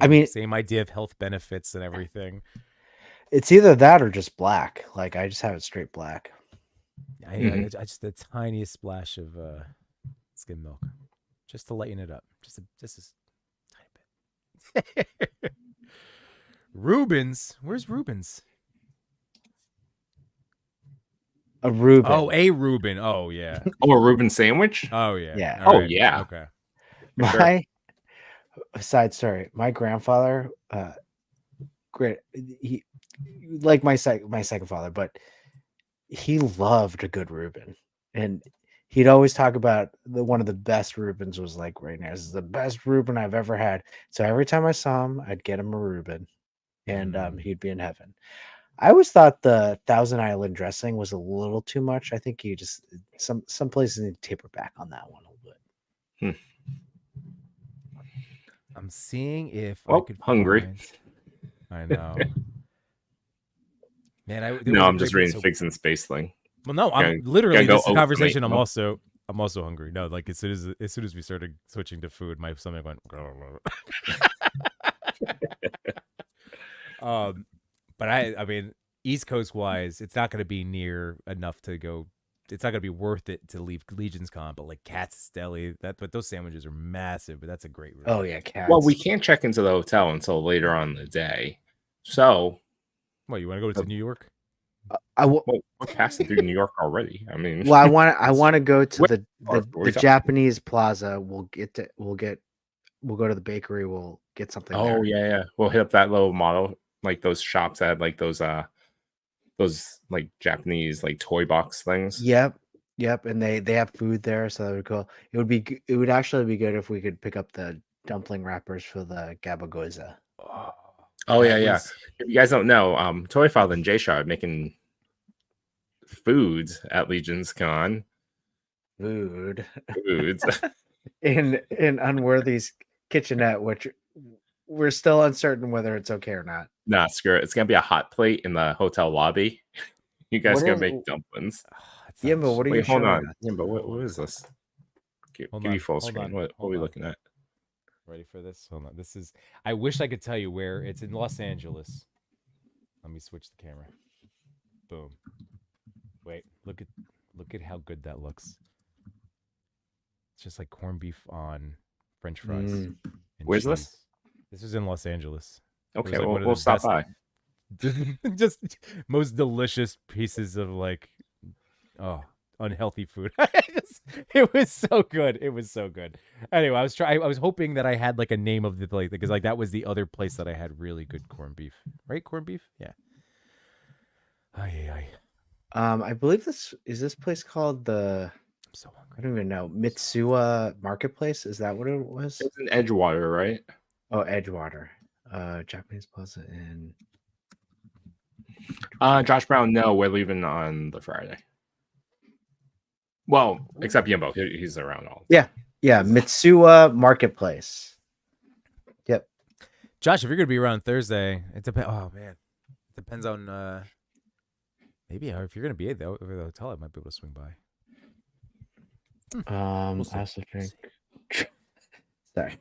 I mean, same idea of health benefits and everything. it's either that or just black. Like I just have it straight black. I just the tiniest splash of skim milk, just to lighten it up, just a tiny bit. Reuben's, where's Reuben's? A Reuben. Oh, a Reuben. Oh yeah. Oh, a Reuben sandwich? Oh yeah. Yeah. All Oh, right. yeah. Okay. My side story. My grandfather, great. He like my second father, but he loved a good Reuben, and he'd always talk about one of the best Reubens was like right now. This is the best Reuben I've ever had. So every time I saw him, I'd get him a Reuben, and he'd be in heaven. I always thought the Thousand Island dressing was a little too much. I think you just some places need to taper back on that one a little bit. I'm seeing if I Well, could hungry. find. I know. Man, I'm just reading Figs in Space Thing. Well, no, I'm Gotta literally go this oat conversation. tonight, I'm also hungry. No, like as soon as we started switching to food, my stomach went. But I mean, East Coast wise, it's not going to be near enough to go. It's not going to be worth it to leave Legion's Con, but like Katz's Deli, but those sandwiches are massive. But that's a great room. Oh yeah, cats. Well, we can't check into the hotel until later on in the day. So, What, you want to go to New York? well, we're passing through New York already. I mean, Well, I want to go to What are the we talking- Japanese Plaza. We'll go to the bakery. We'll get something. Oh there. yeah. We'll hit up that little model, like those shops that had like those like Japanese like toy box things. Yep. And they have food there, so that would be cool. It would actually be good if we could pick up the dumpling wrappers for the gabagoza. Oh yeah. If you guys don't know, Toy.Father and J-Shot are making foods at Legion's Con. Foods in Unworthy's kitchenette, which we're still uncertain whether it's okay or not. Nah, screw it. It's gonna be a hot plate in the hotel lobby. You guys What gonna is- make dumplings. Yimbo, what are you Wait, hold showing on. us? Yimbo, what is this? Give Hold you on, full hold screen. on, What are hold we on. looking at? Ready for this? Hold on. This is. I wish I could tell you where it's in Los Angeles. Let me switch the camera. Boom. Wait. Look at how good that looks. It's just like corned beef on French fries. And Where's this? cheese. This is in Los Angeles. Okay, like one of we'll the stop best- by. Just most delicious pieces of like, unhealthy food. It was so good. It was so good. Anyway, I was hoping that I had like a name of the place because like that was the other place that I had really good corned beef. Right, corned beef? Yeah. Ay. I believe this place called the I'm so hungry. I don't even know Mitsuwa Marketplace. Is that what it was? It's in Edgewater, right? Oh, Edgewater, Japanese Plaza in. Josh Brown, no, we're leaving on the Friday. Well, except Yimbo, he's around all. Yeah, Mitsuwa Marketplace. Yep. Josh, if you're gonna be around Thursday, it depends. Oh man, it depends on. Maybe if you're gonna be at the hotel, I might be able to swing by. I see. also We'll think. Sorry.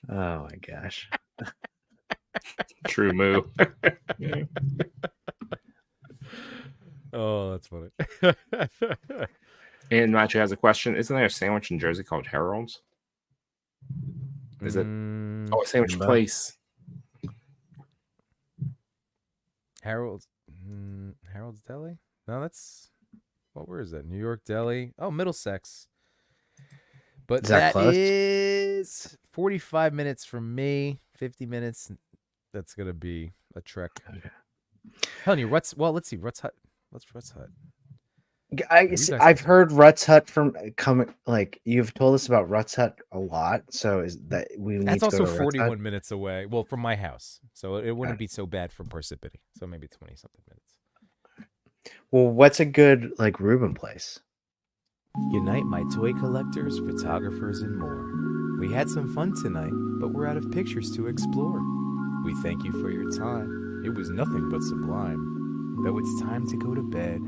Oh my gosh. True move. Oh, that's funny. And Matthew has a question. Isn't there a sandwich in Jersey called Harold's? Is it? Oh, a sandwich Yimbo. place. Harold's Deli? No, that's where is that? New York Deli. Oh, Middlesex. But Is that that close? is 45 minutes from me. 50 minutes. That's gonna be a trek. Okay. Telling you, let's see. Ruts Hut. What's Ruts Hut? I've heard Ruts Hut from coming. Like you've told us about Ruts Hut a lot, so is that we need That's to also go to Ruts Hut? 41 minutes away. Well, from my house, so it wouldn't be so bad from Parsippany. So maybe 20 something minutes. Well, what's a good like Reuben place? Unite my toy collectors, photographers, and more. We had some fun tonight, but we're out of pictures to explore. We thank you for your time. It was nothing but sublime. Though it's time to go to bed,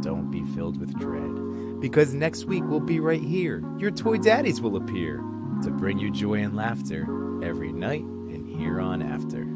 don't be filled with dread, because next week we'll be right here. Your Toy Daddies will appear to bring you joy and laughter every night and here on after.